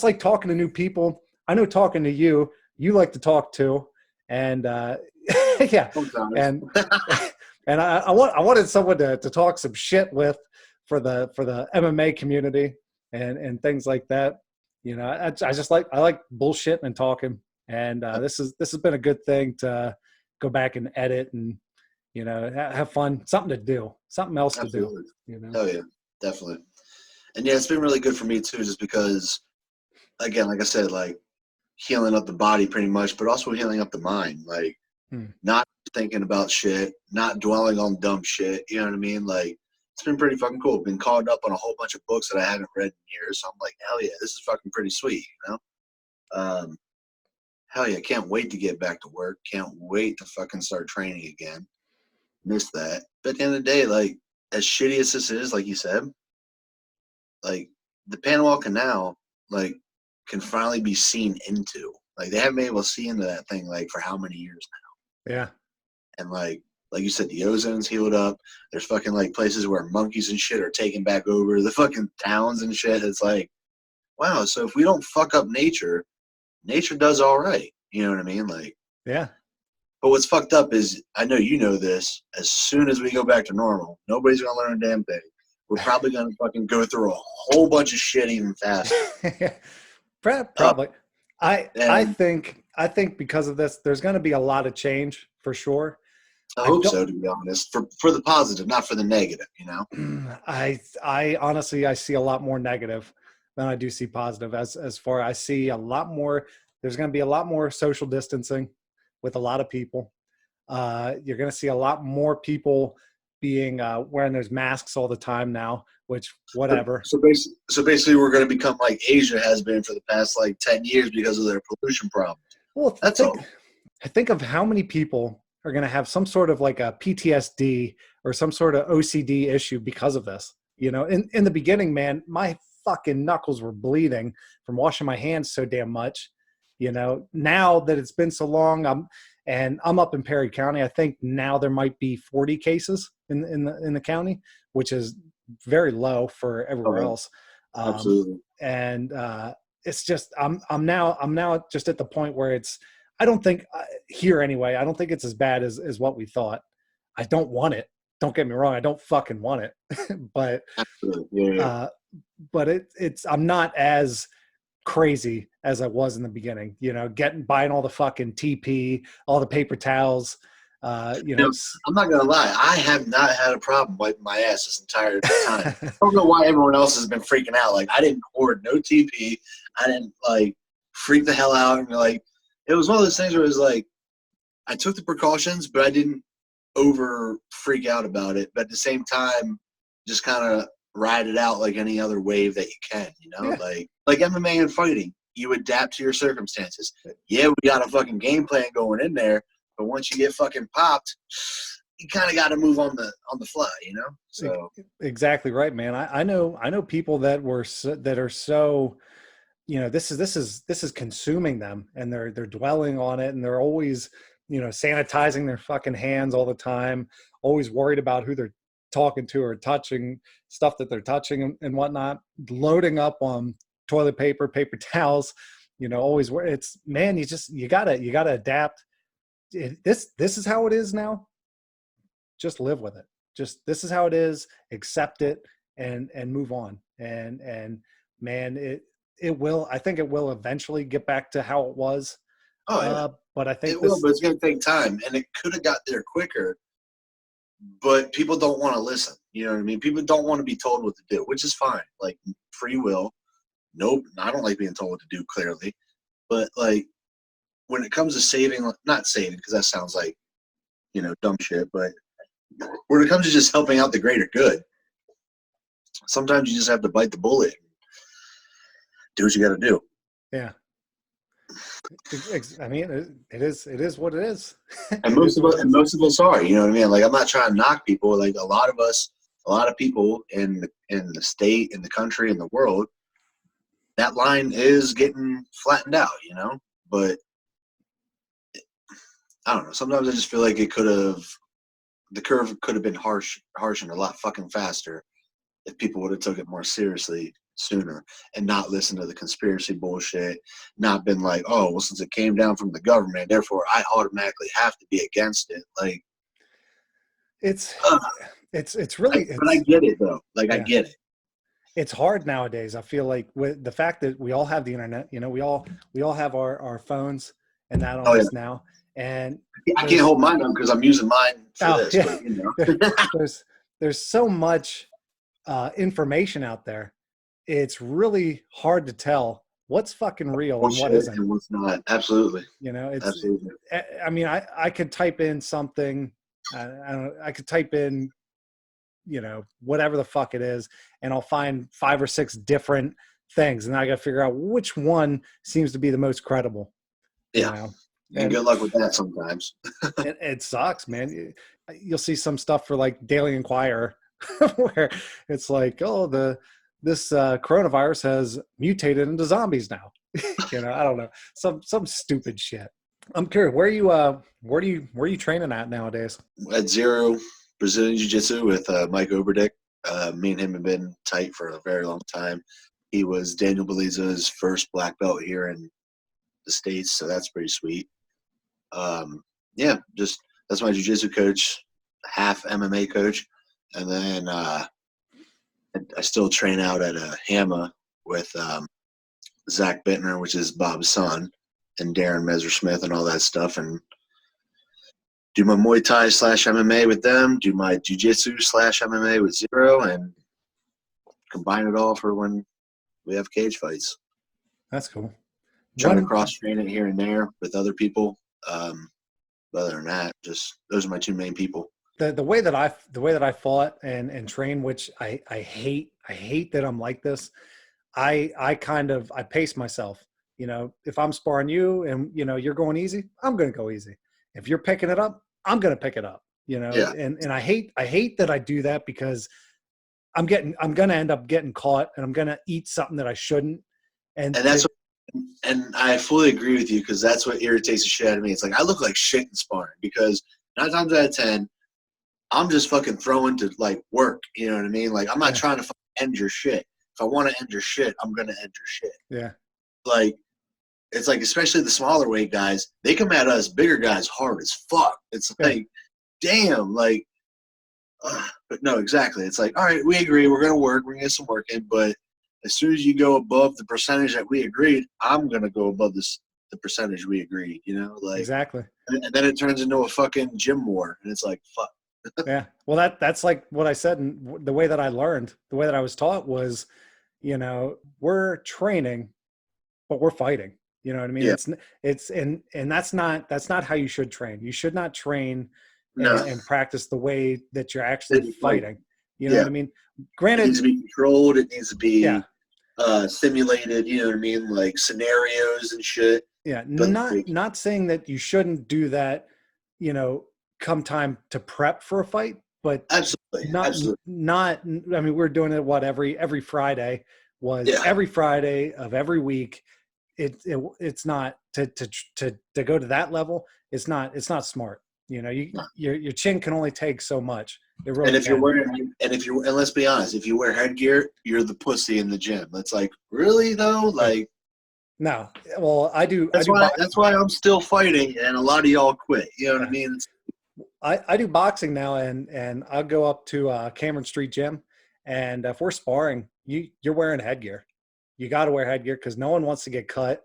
like talking to new people. I know talking to you. You like to talk too, and yeah,
Sometimes.
and and I wanted someone to talk some shit with for the MMA community and things like that. I like bullshitting and talking, and this has been a good thing to go back and edit and have fun, something to do, something else to do.
Absolutely.
You know.
Hell yeah. Definitely. And yeah, it's been really good for me too, just because, again, like I said, like healing up the body pretty much, but also healing up the mind. Like
Hmm.
not thinking about shit, not dwelling on dumb shit. You know what I mean? Like it's been pretty fucking cool. Been caught up on a whole bunch of books that I haven't read in years. So I'm like, hell yeah, this is fucking pretty sweet, you know? Hell yeah, can't wait to get back to work. Can't wait to fucking start training again. Miss that. But at the end of the day, like as shitty as this is, like you said, like the Panama Canal, like can finally be seen into. Like they haven't been able to see into that thing like for how many years
Yeah.
now? And like you said, the ozone's healed up. There's fucking like places where monkeys and shit are taking back over the fucking towns and shit. It's like, wow. So if we don't fuck up nature, nature does all right. You know what I mean? Like,
Yeah.
but what's fucked up is I know you know this. As soon as we go back to normal, nobody's gonna learn a damn thing. We're probably gonna fucking go through a whole bunch of shit even faster.
Probably. I
And
think because of this, there's going to be a lot of change for sure.
I
I
hope
don't.
so, to be honest, for the positive, not for the negative. You know.
I honestly I see a lot more negative than I do see positive. As far I see a lot more. There's going to be a lot more social distancing with a lot of people. You're going to see a lot more people being wearing those masks all the time now. Which whatever.
So basically, we're going to become like Asia has been for the past like 10 years because of their pollution problems.
Well,
That's all.
think of how many people are going to have some sort of like a PTSD or some sort of OCD issue because of this. You know, in the beginning, man, my fucking knuckles were bleeding from washing my hands so damn much. You know, now that it's been so long, I'm up in Perry County. I think now there might be 40 cases in the county, which is very low for everywhere
Okay,
else.
absolutely.
And it's just I'm now just at the point where it's I don't think here anyway. I don't think it's as bad as what we thought. I don't want it. Don't get me wrong. I don't fucking want it, but
Absolutely. Yeah, yeah.
uh, it's I'm not as crazy as I was in the beginning. You know, buying all the fucking TP, all the paper towels. You know,
Now, I'm not gonna lie. I have not had a problem wiping my ass this entire time. I don't know why everyone else has been freaking out. Like I didn't hoard no TP. I didn't like freak the hell out and like. It was one of those things where it was like I took the precautions, but I didn't over freak out about it. But at the same time, just kind of ride it out like any other wave that you can. You know,
yeah,
like MMA and fighting, you adapt to your circumstances. Yeah, we got a fucking game plan going in there, but once you get fucking popped, you kind of got to move on the fly. You know, so
exactly right, man. I know people that are so you know this is consuming them and they're dwelling on it and they're always you know sanitizing their fucking hands all the time, always worried about who they're talking to or touching stuff that they're touching and whatnot, loading up on toilet paper, paper towels, you know, always it's man, you gotta adapt. This is how it is now. Just live with it. Just this is how it is, accept it and move on. And man, it will, I think it will eventually get back to how it was.
oh yeah,
But I think
it will,
this
but it's gonna take time, and it could have got there quicker. But people don't want to listen. You know what I mean? People don't want to be told what to do, which is fine. Like free will. Nope, I don't like being told what to do. Clearly, but like when it comes to saving, not saving because that sounds like dumb shit, but when it comes to just helping out the greater good, sometimes you just have to bite the bullet and do what you got to do.
yeah. I mean it is what it is.
And
It is what it is.
most of us are. You know what I mean? Like I'm not trying to knock people. Like a lot of us, a lot of people in the state, in the country, in the world, that line is getting flattened out. You know, but I don't know. Sometimes I just feel like the curve could have been harshened a lot fucking faster if people would have took it more seriously sooner and not listened to the conspiracy bullshit, not been like, oh, well, since it came down from the government, therefore I automatically have to be against it. Like,
It's
uh,
it's really
but I
it's
get it though. Like, I
yeah.
get it.
It's hard nowadays. I feel like with the fact that we all have the internet, you know, we all have our phones and that on
Oh, yeah.
us now. And
I can't hold mine up because I'm using mine for
oh
this,
yeah,
but
there's so much information out there. It's really hard to tell what's fucking real and what
bullshit
isn't.
and what's not. Absolutely.
You know,
Absolutely.
I mean, I could type in something. I don't. I could type in, you know, whatever the fuck it is, and I'll find 5 or 6 different things, and I got to figure out which one seems to be the most credible. You
Yeah.
know,
And
and
good luck with that sometimes.
it sucks, man. You'll see some stuff for like Daily Inquirer where it's like, oh, this coronavirus has mutated into zombies now. You know, I don't know, some stupid shit. I'm curious, where are you training at nowadays?
At Zero Brazilian Jiu Jitsu with Mike Oberdick. Me and him have been tight for a very long time. He was Daniel Beliza's first black belt here in the States, so that's pretty sweet. Yeah, just that's my jiu-jitsu coach, half MMA coach, and then I still train out at a HAMA with Zach Bittner, which is Bob's son, and Darren Messersmith and all that stuff. And do my Muay Thai / MMA with them, do my Jiu-Jitsu / MMA with Zero, and combine it all for when we have cage fights.
That's cool.
Trying to cross-train it here and there with other people. Other than that, just those are my two main people.
The way that I fought and train, which I hate that I'm like this. I pace myself. You know, if I'm sparring you and you're going easy, I'm going to go easy. If you're picking it up, I'm going to pick it up. You know,
Yeah.
and I hate that I do that, because I'm going to end up getting caught, and I'm going to eat something that I shouldn't. And
I fully agree with you, because that's what irritates the shit out of me. It's like I look like shit in sparring, because 9 times out of 10, I'm just fucking throwing to like work. You know what I mean? Like I'm not trying to end your shit. If I want to end your shit, I'm gonna end your shit.
Yeah.
Like it's like, especially the smaller weight guys, they come at us bigger guys hard as fuck. It's like, damn, like. But no, exactly. It's like, all right, we agree. We're gonna work. We're gonna get some work in, but as soon as you go above the percentage that we agreed, I'm gonna go above the percentage we agreed. You know, like
exactly.
And then it turns into a fucking gym war, and it's like, fuck.
Yeah. Well, that's like what I said, and the way that I learned, the way that I was taught was, we're training, but we're fighting. You know what I mean?
Yeah.
And that's not how you should train. You should not train
No.
and practice the way that you're actually fighting. You know what I mean?
It
Granted,
needs to be controlled. It needs to be simulated. You know what I mean? Like scenarios and shit.
Yeah.
But
Not saying that you shouldn't do that, come time to prep for a fight, but
absolutely.
Not. I mean, we're doing it every Friday every Friday of every week. It's not to go to that level. It's not smart. Your chin can only take so much. It really
and if
can.
and let's be honest, if you wear headgear, you're the pussy in the gym. It's like, really though? Like,
no. Well, I do.
That's why I'm still fighting, and a lot of y'all quit. You know what I mean?
I do boxing now, and I'll go up to Cameron Street Gym, and if we're sparring, you're wearing headgear. You got to wear headgear, because no one wants to get cut.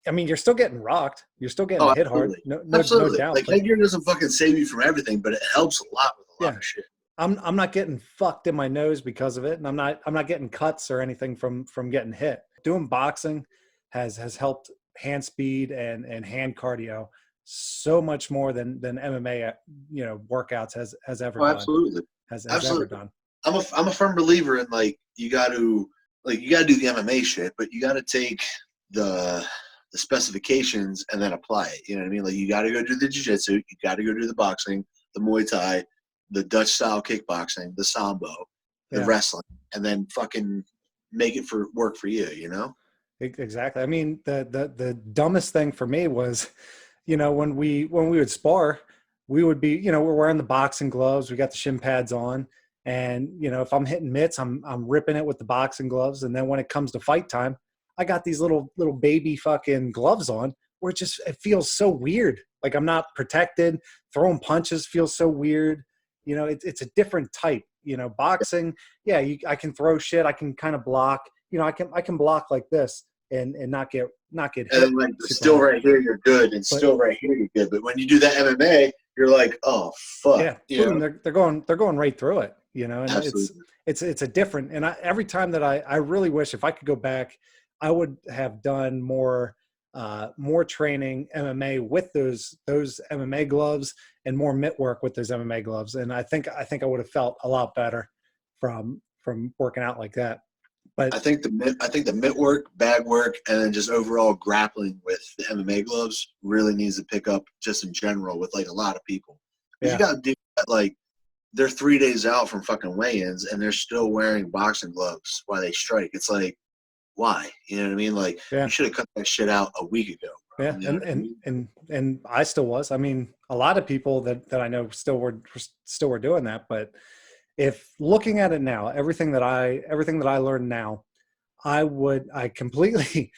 I mean, you're still getting rocked. You're still getting hit hard. No doubt.
Like headgear doesn't fucking save you from everything, but it helps a lot with a lot of shit.
I'm not getting fucked in my nose because of it, and I'm not getting cuts or anything from getting hit. Doing boxing has helped hand speed and hand cardio so much more than MMA workouts has ever done.
Absolutely.
Has
absolutely.
ever done.
I'm a firm believer in like you got to do the MMA shit, but you got to take the specifications and then apply it. You know what I mean? Like you got to go do the jiu-jitsu, you got to go do the boxing, the Muay Thai, the Dutch style kickboxing, the Sambo, the wrestling, and then fucking make it work for you, you know?
Exactly. I mean, the dumbest thing for me was, when we would spar, we would be, we're wearing the boxing gloves, we got the shin pads on, and if I'm hitting mitts, I'm ripping it with the boxing gloves, and then when it comes to fight time, I got these little baby fucking gloves on, where it feels so weird. Like I'm not protected. Throwing punches feels so weird. It's a different type. Boxing, I can throw shit. I can kind of block. I can block like this and not get hit.
And then like still hard. Right here you're good, and still right here you're good. But when you do that MMA, you're like, oh fuck.
Yeah, boom, they're going right through it. And
absolutely.
it's a different. And every time that I really wish if I could go back, I would have done more training MMA with those MMA gloves and more mitt work with those MMA gloves. And I think I would have felt a lot better from working out like that. But
I think the mitt work, bag work, and then just overall grappling with the MMA gloves really needs to pick up just in general with like a lot of people. You got to do that, like they're 3 days out from fucking weigh-ins and they're still wearing boxing gloves while they strike. It's like, why? You know what I mean? Like you should have cut that shit out a week ago. Bro.
Yeah, you know and I still was. I mean, a lot of people that I know still were doing that. But if looking at it now, everything that I learned now, I completely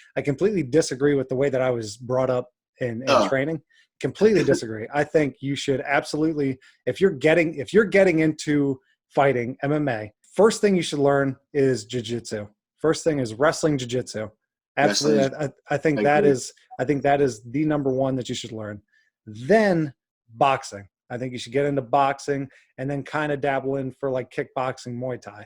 disagree with the way that I was brought up in training. Completely disagree. I think you should absolutely, if you're getting into fighting MMA, first thing you should learn is jiu-jitsu. First thing is wrestling, jiu-jitsu. Absolutely. I think that is the number one that you should learn. Then boxing. I think you should get into boxing and then kind of dabble in for like kickboxing, Muay Thai.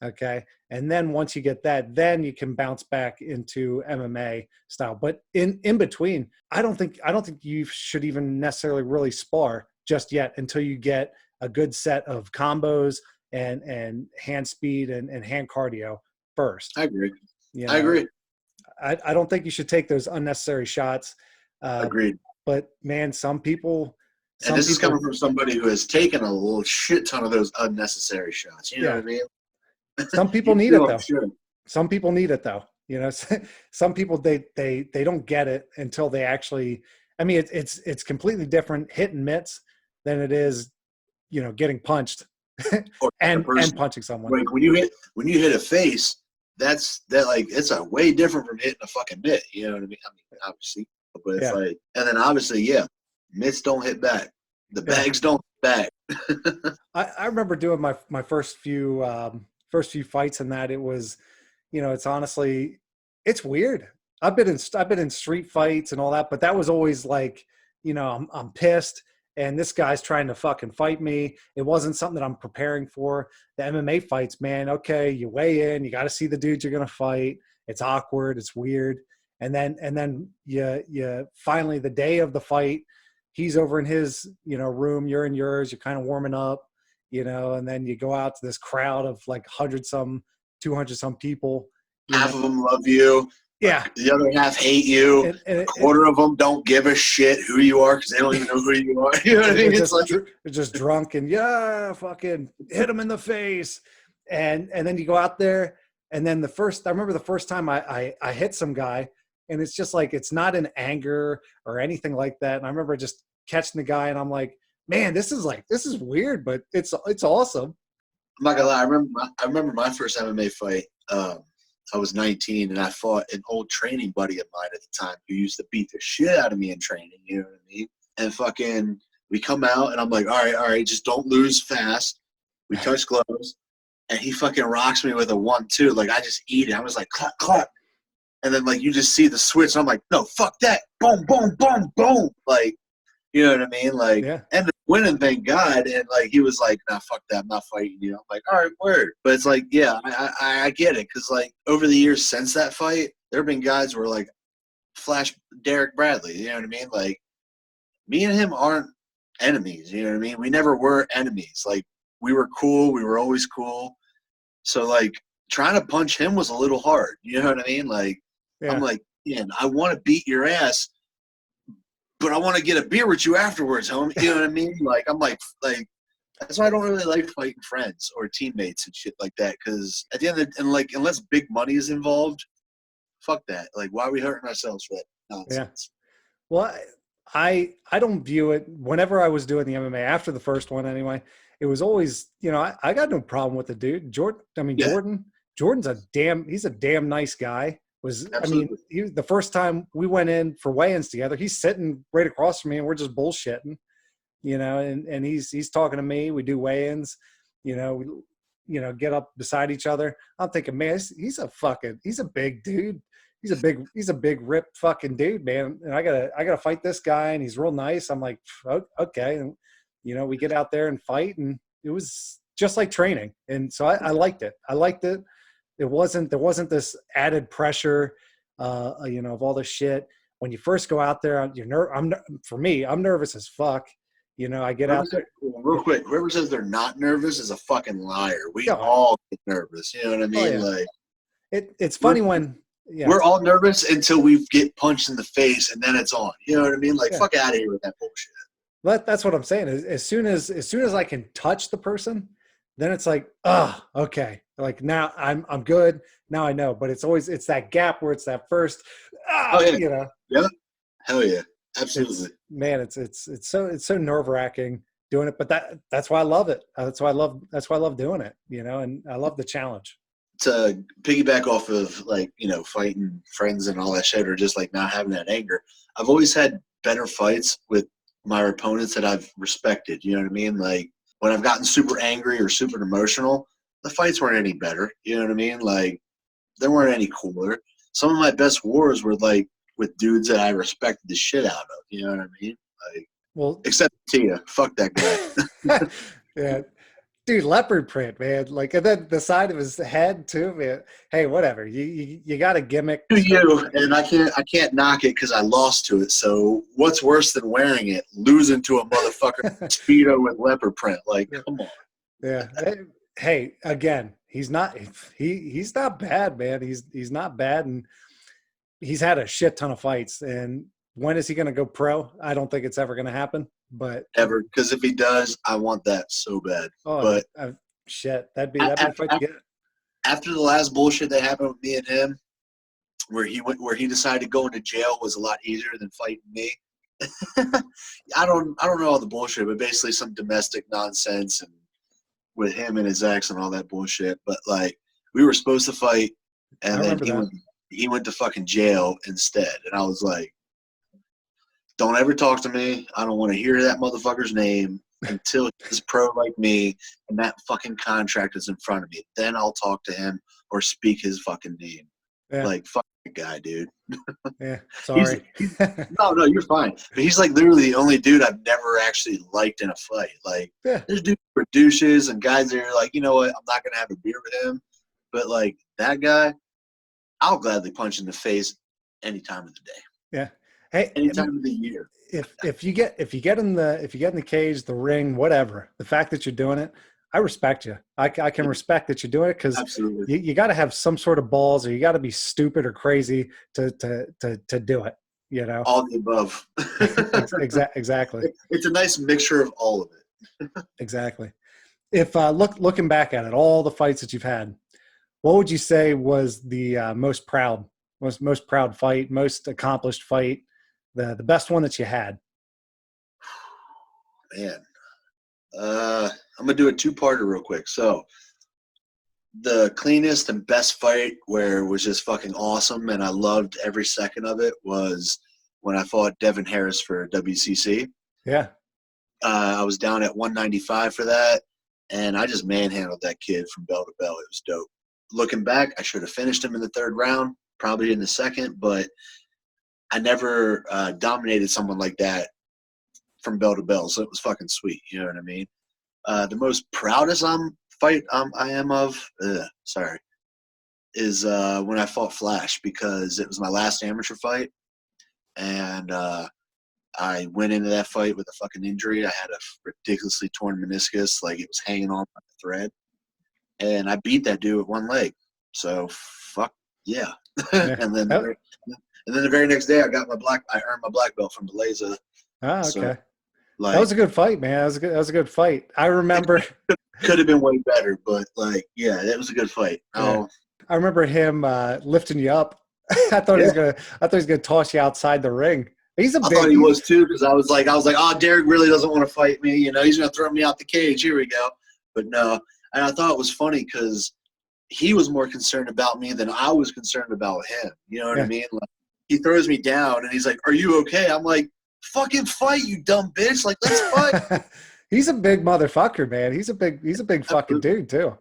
Okay. And then once you get that, then you can bounce back into MMA style. But in between, I don't think you should even necessarily really spar just yet until you get a good set of combos and hand speed and hand cardio first.
I agree.
You
I
know,
agree.
I don't think you should take those unnecessary shots.
Agreed.
But man, some people,
and this is coming from somebody who has taken a little shit ton of those unnecessary shots. You know what I mean?
Some people need it though.
Sure.
Some people need it though. You know, some people they don't get it until they actually. I mean, it's completely different hitting mitts than it is, you know, getting punched and punching someone.
Like when you hit a face, it's a way different from hitting a fucking mitt. You know what I mean? I mean, obviously, but it's like, and then obviously, mitts don't hit back. The bags don't hit back.
I remember doing my first few fights in that. It was, you know, it's honestly, it's weird. I've been in street fights and all that, but that was always like, you know, I'm pissed and this guy's trying to fucking fight me. It wasn't something that I'm preparing for. The MMA fights, man, okay, you weigh in, you got to see the dude you're going to fight. It's awkward, it's weird. And then you finally, the day of the fight, he's over in his, you know, room, you're in yours, you're kind of warming up, you know, and then you go out to this crowd of like 200 some people.
Half of them love you.
Yeah.
The other half hate you. And a quarter of them don't give a shit who you are because they don't even know who you are. You know what I mean?
They're just drunk and fucking hit them in the face. And then you go out there and then I remember the first time I hit some guy and it's just like, it's not in anger or anything like that. And I remember just catching the guy and I'm like, man, this is weird, but it's awesome.
I'm not gonna lie. I remember my first MMA fight. I was 19 and I fought an old training buddy of mine at the time who used to beat the shit out of me in training. You know what I mean? And fucking, we come out and I'm like, all right, just don't lose fast. We touch gloves and he fucking rocks me with a 1-2. Like I just eat it. I was like, clap, clap. And then like you just see the switch. And I'm like, no, fuck that. Boom, boom, boom, boom. Like, you know what I mean? Like, ended up winning, thank God. And like, he was like, nah, fuck that. I'm not fighting you. I'm like, all right, word. But it's like, I get it. Cause like over the years since that fight, there have been guys who were like Flash Derek Bradley. You know what I mean? Like me and him aren't enemies. You know what I mean? We never were enemies. Like we were cool. We were always cool. So like trying to punch him was a little hard. You know what I mean? Like, I'm like, man, I want to beat your ass, but I want to get a beer with you afterwards, homie. You know what I mean? Like, I'm like that's why I don't really like fighting friends or teammates and shit like that. Because at the end of and unless big money is involved, fuck that. Like, why are we hurting ourselves for that nonsense?
Yeah. Well, I don't view it. Whenever I was doing the MMA after the first one, anyway, it was always, you know, I got no problem with the dude. Jordan's he's a damn nice guy.
Absolutely.
The first time we went in for weigh-ins together, he's sitting right across from me and we're just bullshitting, you know, and he's talking to me. We do weigh-ins, you know, we get up beside each other. I'm thinking, man, he's a big dude. He's a big ripped fucking dude, man. And I gotta fight this guy and he's real nice. I'm like, okay. And, you know, we get out there and fight and it was just like training. And so I liked it. There wasn't this added pressure, you know, of all this shit. When you first go out there, I'm nervous as fuck. You know, I get out there.
Real quick, whoever says they're not nervous is a fucking liar. We all get nervous. You know what I mean?
Oh, yeah. Like it's funny when
we're all nervous until we get punched in the face and then it's on. You know what I mean? Like fuck out of here with that bullshit.
But that's what I'm saying. As soon as I can touch the person, then it's like, okay. Like now I'm good. Now I know. But it's that gap where it's that first, you know.
Yeah. Hell yeah. Absolutely.
It's so nerve-wracking doing it, but that's why I love it. That's why I love doing it, you know, and I love the challenge.
To piggyback off of like, you know, fighting friends and all that shit, or just like not having that anger. I've always had better fights with my opponents that I've respected. You know what I mean? Like when I've gotten super angry or super emotional, the fights weren't any better. You know what I mean? Like they weren't any cooler. Some of my best wars were like with dudes that I respected the shit out of. You know what I mean? Like
Well,
Except Tia. Fuck that guy.
yeah, dude, leopard print, man. Like, and then the side of his head too, man. Hey, whatever. You got a gimmick.
To
So,
you, and I can't knock it because I lost to it. So what's worse than wearing it? Losing to a motherfucker speedo with leopard print. Like,
yeah,
come on.
yeah. Hey, again, he's not bad, man. He's not bad, and he's had a shit ton of fights. And when is he going to go pro? I don't think it's ever going to happen. But
Ever, because if he does, I want that so bad.
oh,
But
shit, that'd be the fight to get.
after the last bullshit that happened with me and him, where he decided to go into jail was a lot easier than fighting me. I don't know all the bullshit, but basically some domestic nonsense and with him and his ex and all that bullshit. But like we were supposed to fight,
I
and then
remember that.
he went to fucking jail instead, and I was like, don't ever talk to me. I don't want to hear that motherfucker's name until he's pro like me and that fucking contract is in front of me. Then I'll talk to him or speak his fucking name.
Yeah,
Like, fuck that guy, dude.
yeah.
He's
Sorry.
no, you're fine. But he's like literally the only dude I've never actually liked in a fight. Like,
Yeah,
there's dudes for douches and guys that are like, you know what, I'm not gonna have a beer with him. But like that guy, I'll gladly punch in the face any time of the day,
yeah. Hey,
any time of the year.
if you get in the cage, the ring, whatever, the fact that you're doing it, I respect you. I can respect that you're doing it because
Absolutely.
you got to have some sort of balls, or you got to be stupid or crazy to do it. You know.
All the above.
Exactly.
It's a nice mixture of all of it.
Exactly. If looking back at it, all the fights that you've had, what would you say was the most proud fight, most accomplished fight, the best one that you had?
Man, I'm gonna do a two-parter real quick. So the cleanest and best fight where it was just fucking awesome and I loved every second of it was when I fought Devin Harris for WCC.
Yeah.
I was down at 195 for that, and I just manhandled that kid from bell to bell. It was dope. Looking back, I should have finished him in the third round, probably in the second, but I never dominated someone like that from bell to bell, so it was fucking sweet. You know what I mean? The most proudest I am of, is when I fought Flash because it was my last amateur fight, and I went into that fight with a fucking injury. I had a ridiculously torn meniscus, like it was hanging on by a thread, and I beat that dude with one leg. So fuck yeah.
Yeah.
and then the very next day, I earned my black belt from Beleza.
Oh,
So
okay.
like
That was a good fight, man. That was a good fight. I remember.
could have been way better, but like yeah, that was a good fight.
Yeah.
Oh
I remember him lifting you up. I thought
yeah.
I thought he was gonna toss you outside the ring. He's a
I
big.
thought he was too because I was like, oh, Derek really doesn't want to fight me. You know, he's gonna throw me out the cage. Here we go. But no, and I thought it was funny because he was more concerned about me than I was concerned about him. You know what I
Yeah.
mean? Like, he throws me down and he's like, "Are you okay?" I'm like, "Fucking fight, you dumb bitch! Like, let's fight."
He's a big motherfucker, man. He's a big fucking dude too.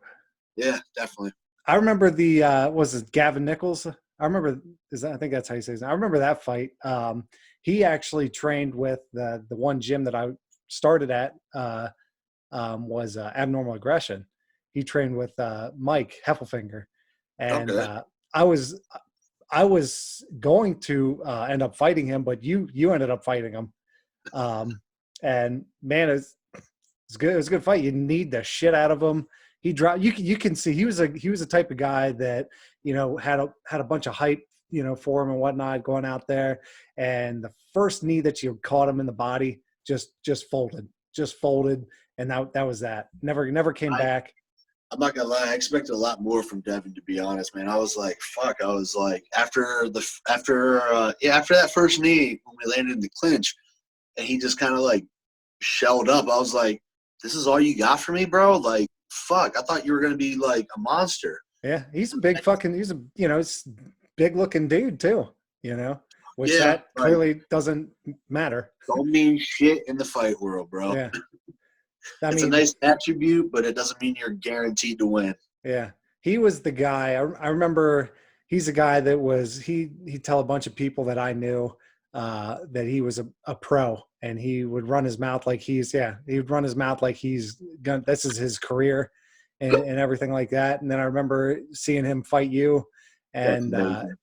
Yeah, definitely.
I remember the was it Gavin Nichols? I remember I think that's how you say his name. I remember that fight. He actually trained with the one gym that I started at was Abnormal Aggression. He trained with Mike Heffelfinger, and
Okay.
I was going to end up fighting him, but you ended up fighting him. And man, it's good. It was a good fight. You need the shit out of him. He dropped. You can see he was a type of guy that had a bunch of hype for him and whatnot going out there. And the first knee that you caught him in the body just folded, and that was that. Never came back.
I'm not gonna lie, I expected a lot more from Devin, to be honest, man. I was like, fuck. I was like, after that first knee when we landed in the clinch, and he just kind of like shelled up. I was like, this is all you got for me, bro? Like, fuck. I thought you were gonna be like a monster.
Yeah, he's a big fucking. He's a big looking dude too. Which
Yeah,
that
like,
clearly doesn't matter.
don't mean shit in the fight world, bro.
Yeah, I
It's a
mean,
nice attribute, but it doesn't mean you're guaranteed to win.
yeah, he was the guy. I remember he's a guy that was he'd tell a bunch of people that I knew that he was a pro, and he would run his mouth like he would run his mouth like this is his career, and everything like that. And then I remember seeing him fight you,
That's
and
amazing.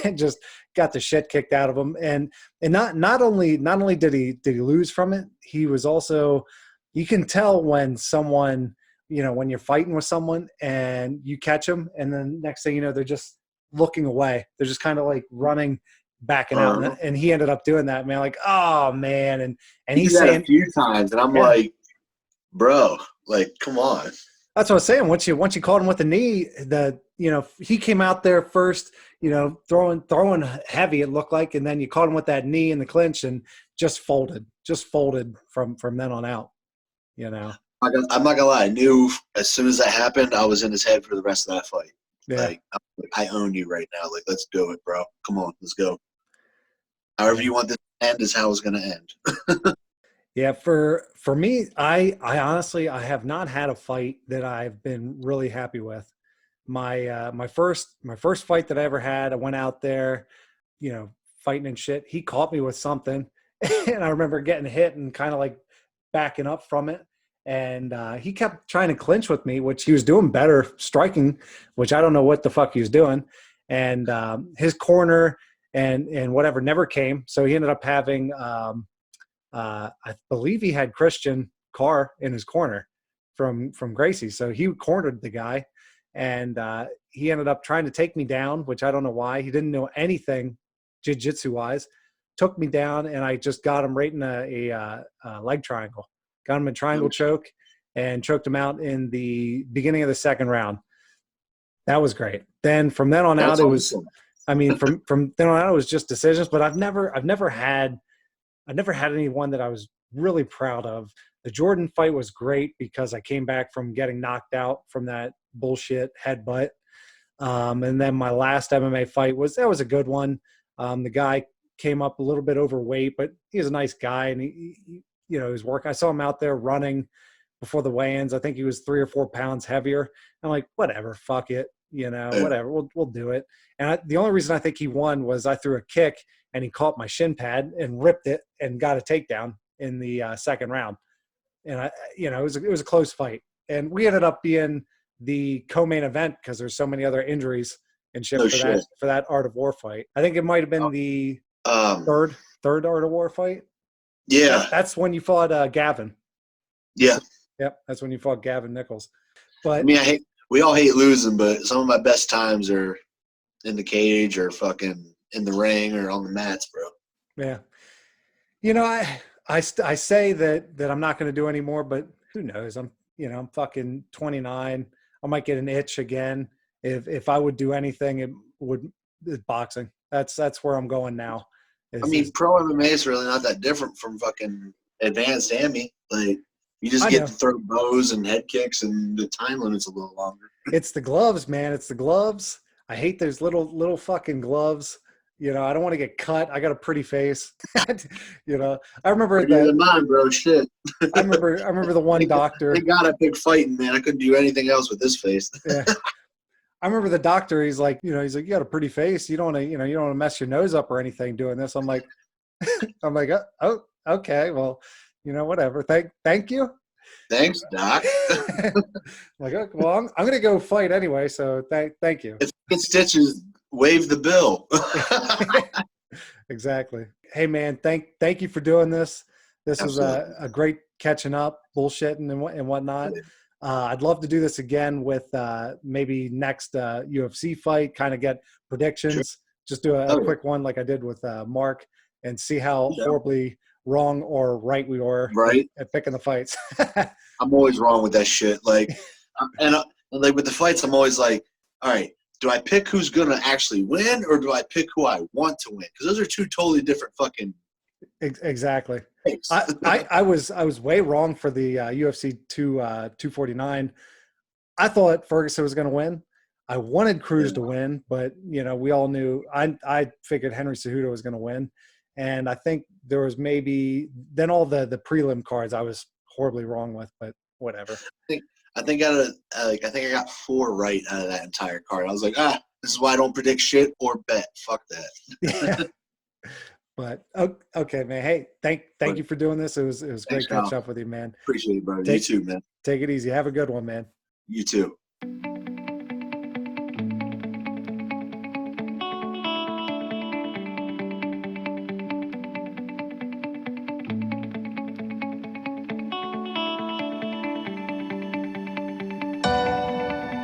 and just got the shit kicked out of him. And not only did he lose from it, he was also, you can tell when someone, when you're fighting with someone and you catch them, and then next thing you know, they're just looking away. They're just kind of like running, backing out. And he ended up doing that, man. Like, oh man. And
He did
he's
that a
saying,
few times, and I'm
yeah,
like, bro, like, come on.
that's what I was saying. Once you caught him with the knee, he came out there first, throwing heavy, it looked like, and then you caught him with that knee in the clinch and just folded from then on out.
I'm not gonna lie. I knew as soon as that happened, I was in his head for the rest of that fight.
Yeah.
Like, I own you right now. Like, let's do it, bro. Come on, let's go. However you want this to end is how it's gonna end.
Yeah, for me, I honestly, I have not had a fight that I've been really happy with. My first fight that I ever had, I went out there, fighting and shit. He caught me with something, and I remember getting hit and kind of like backing up from it. And he kept trying to clinch with me, which he was doing better striking, which I don't know what the fuck he was doing. And his corner and whatever never came. So he ended up having. I believe he had Christian Carr in his corner from Gracie. So he cornered the guy, and he ended up trying to take me down, which I don't know why. He didn't know anything jiu-jitsu wise. Took me down, and I just got him right in a leg triangle. Got him in triangle choke and choked him out in the beginning of the second round. That was great. Then from then on out, it was, I mean, from then on out, it was just decisions. But I've never had anyone that I was really proud of. The Jordan fight was great because I came back from getting knocked out from that bullshit headbutt. And then my last MMA fight was a good one. The guy came up a little bit overweight, but he's a nice guy, and he was working. I saw him out there running before the weigh-ins. I think he was 3 or 4 pounds heavier. I'm like, whatever, fuck it, whatever, we'll do it. And the only reason I think he won was I threw a kick and he caught my shin pad and ripped it and got a takedown in the second round. And it was a close fight, and we ended up being the co-main event because there's so many other injuries and shit for that Art of War fight. I think it might have been the third Art of War fight.
Yeah,
that's when you fought Gavin.
Yeah.
Yep, that's when you fought Gavin Nichols. But
I mean, we all hate losing, but some of my best times are in the cage or fucking in the ring or on the mats, bro.
Yeah. I say that I'm not going to do anymore, but who knows? I'm fucking 29. I might get an itch again. If I would do anything, it's boxing. That's where I'm going now.
Pro MMA is really not that different from fucking advanced AMI. Like, you just get to throw bows and head kicks, and the time limit's a little longer.
It's the gloves, man. It's the gloves. I hate those little fucking gloves. I don't want to get cut. I got a pretty face. I remember
mine, bro. Shit.
I remember the one doctor.
Thank God I picked fighting, man. I couldn't do anything else with this face.
Yeah. I remember the doctor. He's like, you got a pretty face. You don't want to, you don't want to mess your nose up or anything doing this. I'm like, oh, okay. Well, whatever. Thank you.
Thanks, Doc.
Like, okay, well, I'm going to go fight anyway. So thank you.
If it stitches, waive the bill.
Exactly. Hey man, thank you for doing this. This Absolutely. Was a great catching up, bullshitting and whatnot. I'd love to do this again with maybe next UFC fight, kind of get predictions. Sure. Just do a quick one like I did with Mark and see how horribly wrong or right we were at picking the fights.
I'm always wrong with that shit. Like, and like with the fights, I'm always like, all right, do I pick who's going to actually win or do I pick who I want to win? Because those are two totally different fucking.
Exactly. I was way wrong for the UFC 249. I thought Ferguson was going to win. I wanted Cruz to win, but we all knew I figured Henry Cejudo was going to win. And I think there was maybe then all the prelim cards I was horribly wrong with, but whatever.
I think I got 4 right out of that entire card. I was like, this is why I don't predict shit or bet. Fuck that.
Yeah. But okay, man. Hey, thank
But
you for doing this. It was
thanks,
great
Kyle.
catching up with you, man.
Appreciate it, brother. You
Take
too, man.
take it easy. Have a good one, man.
You too.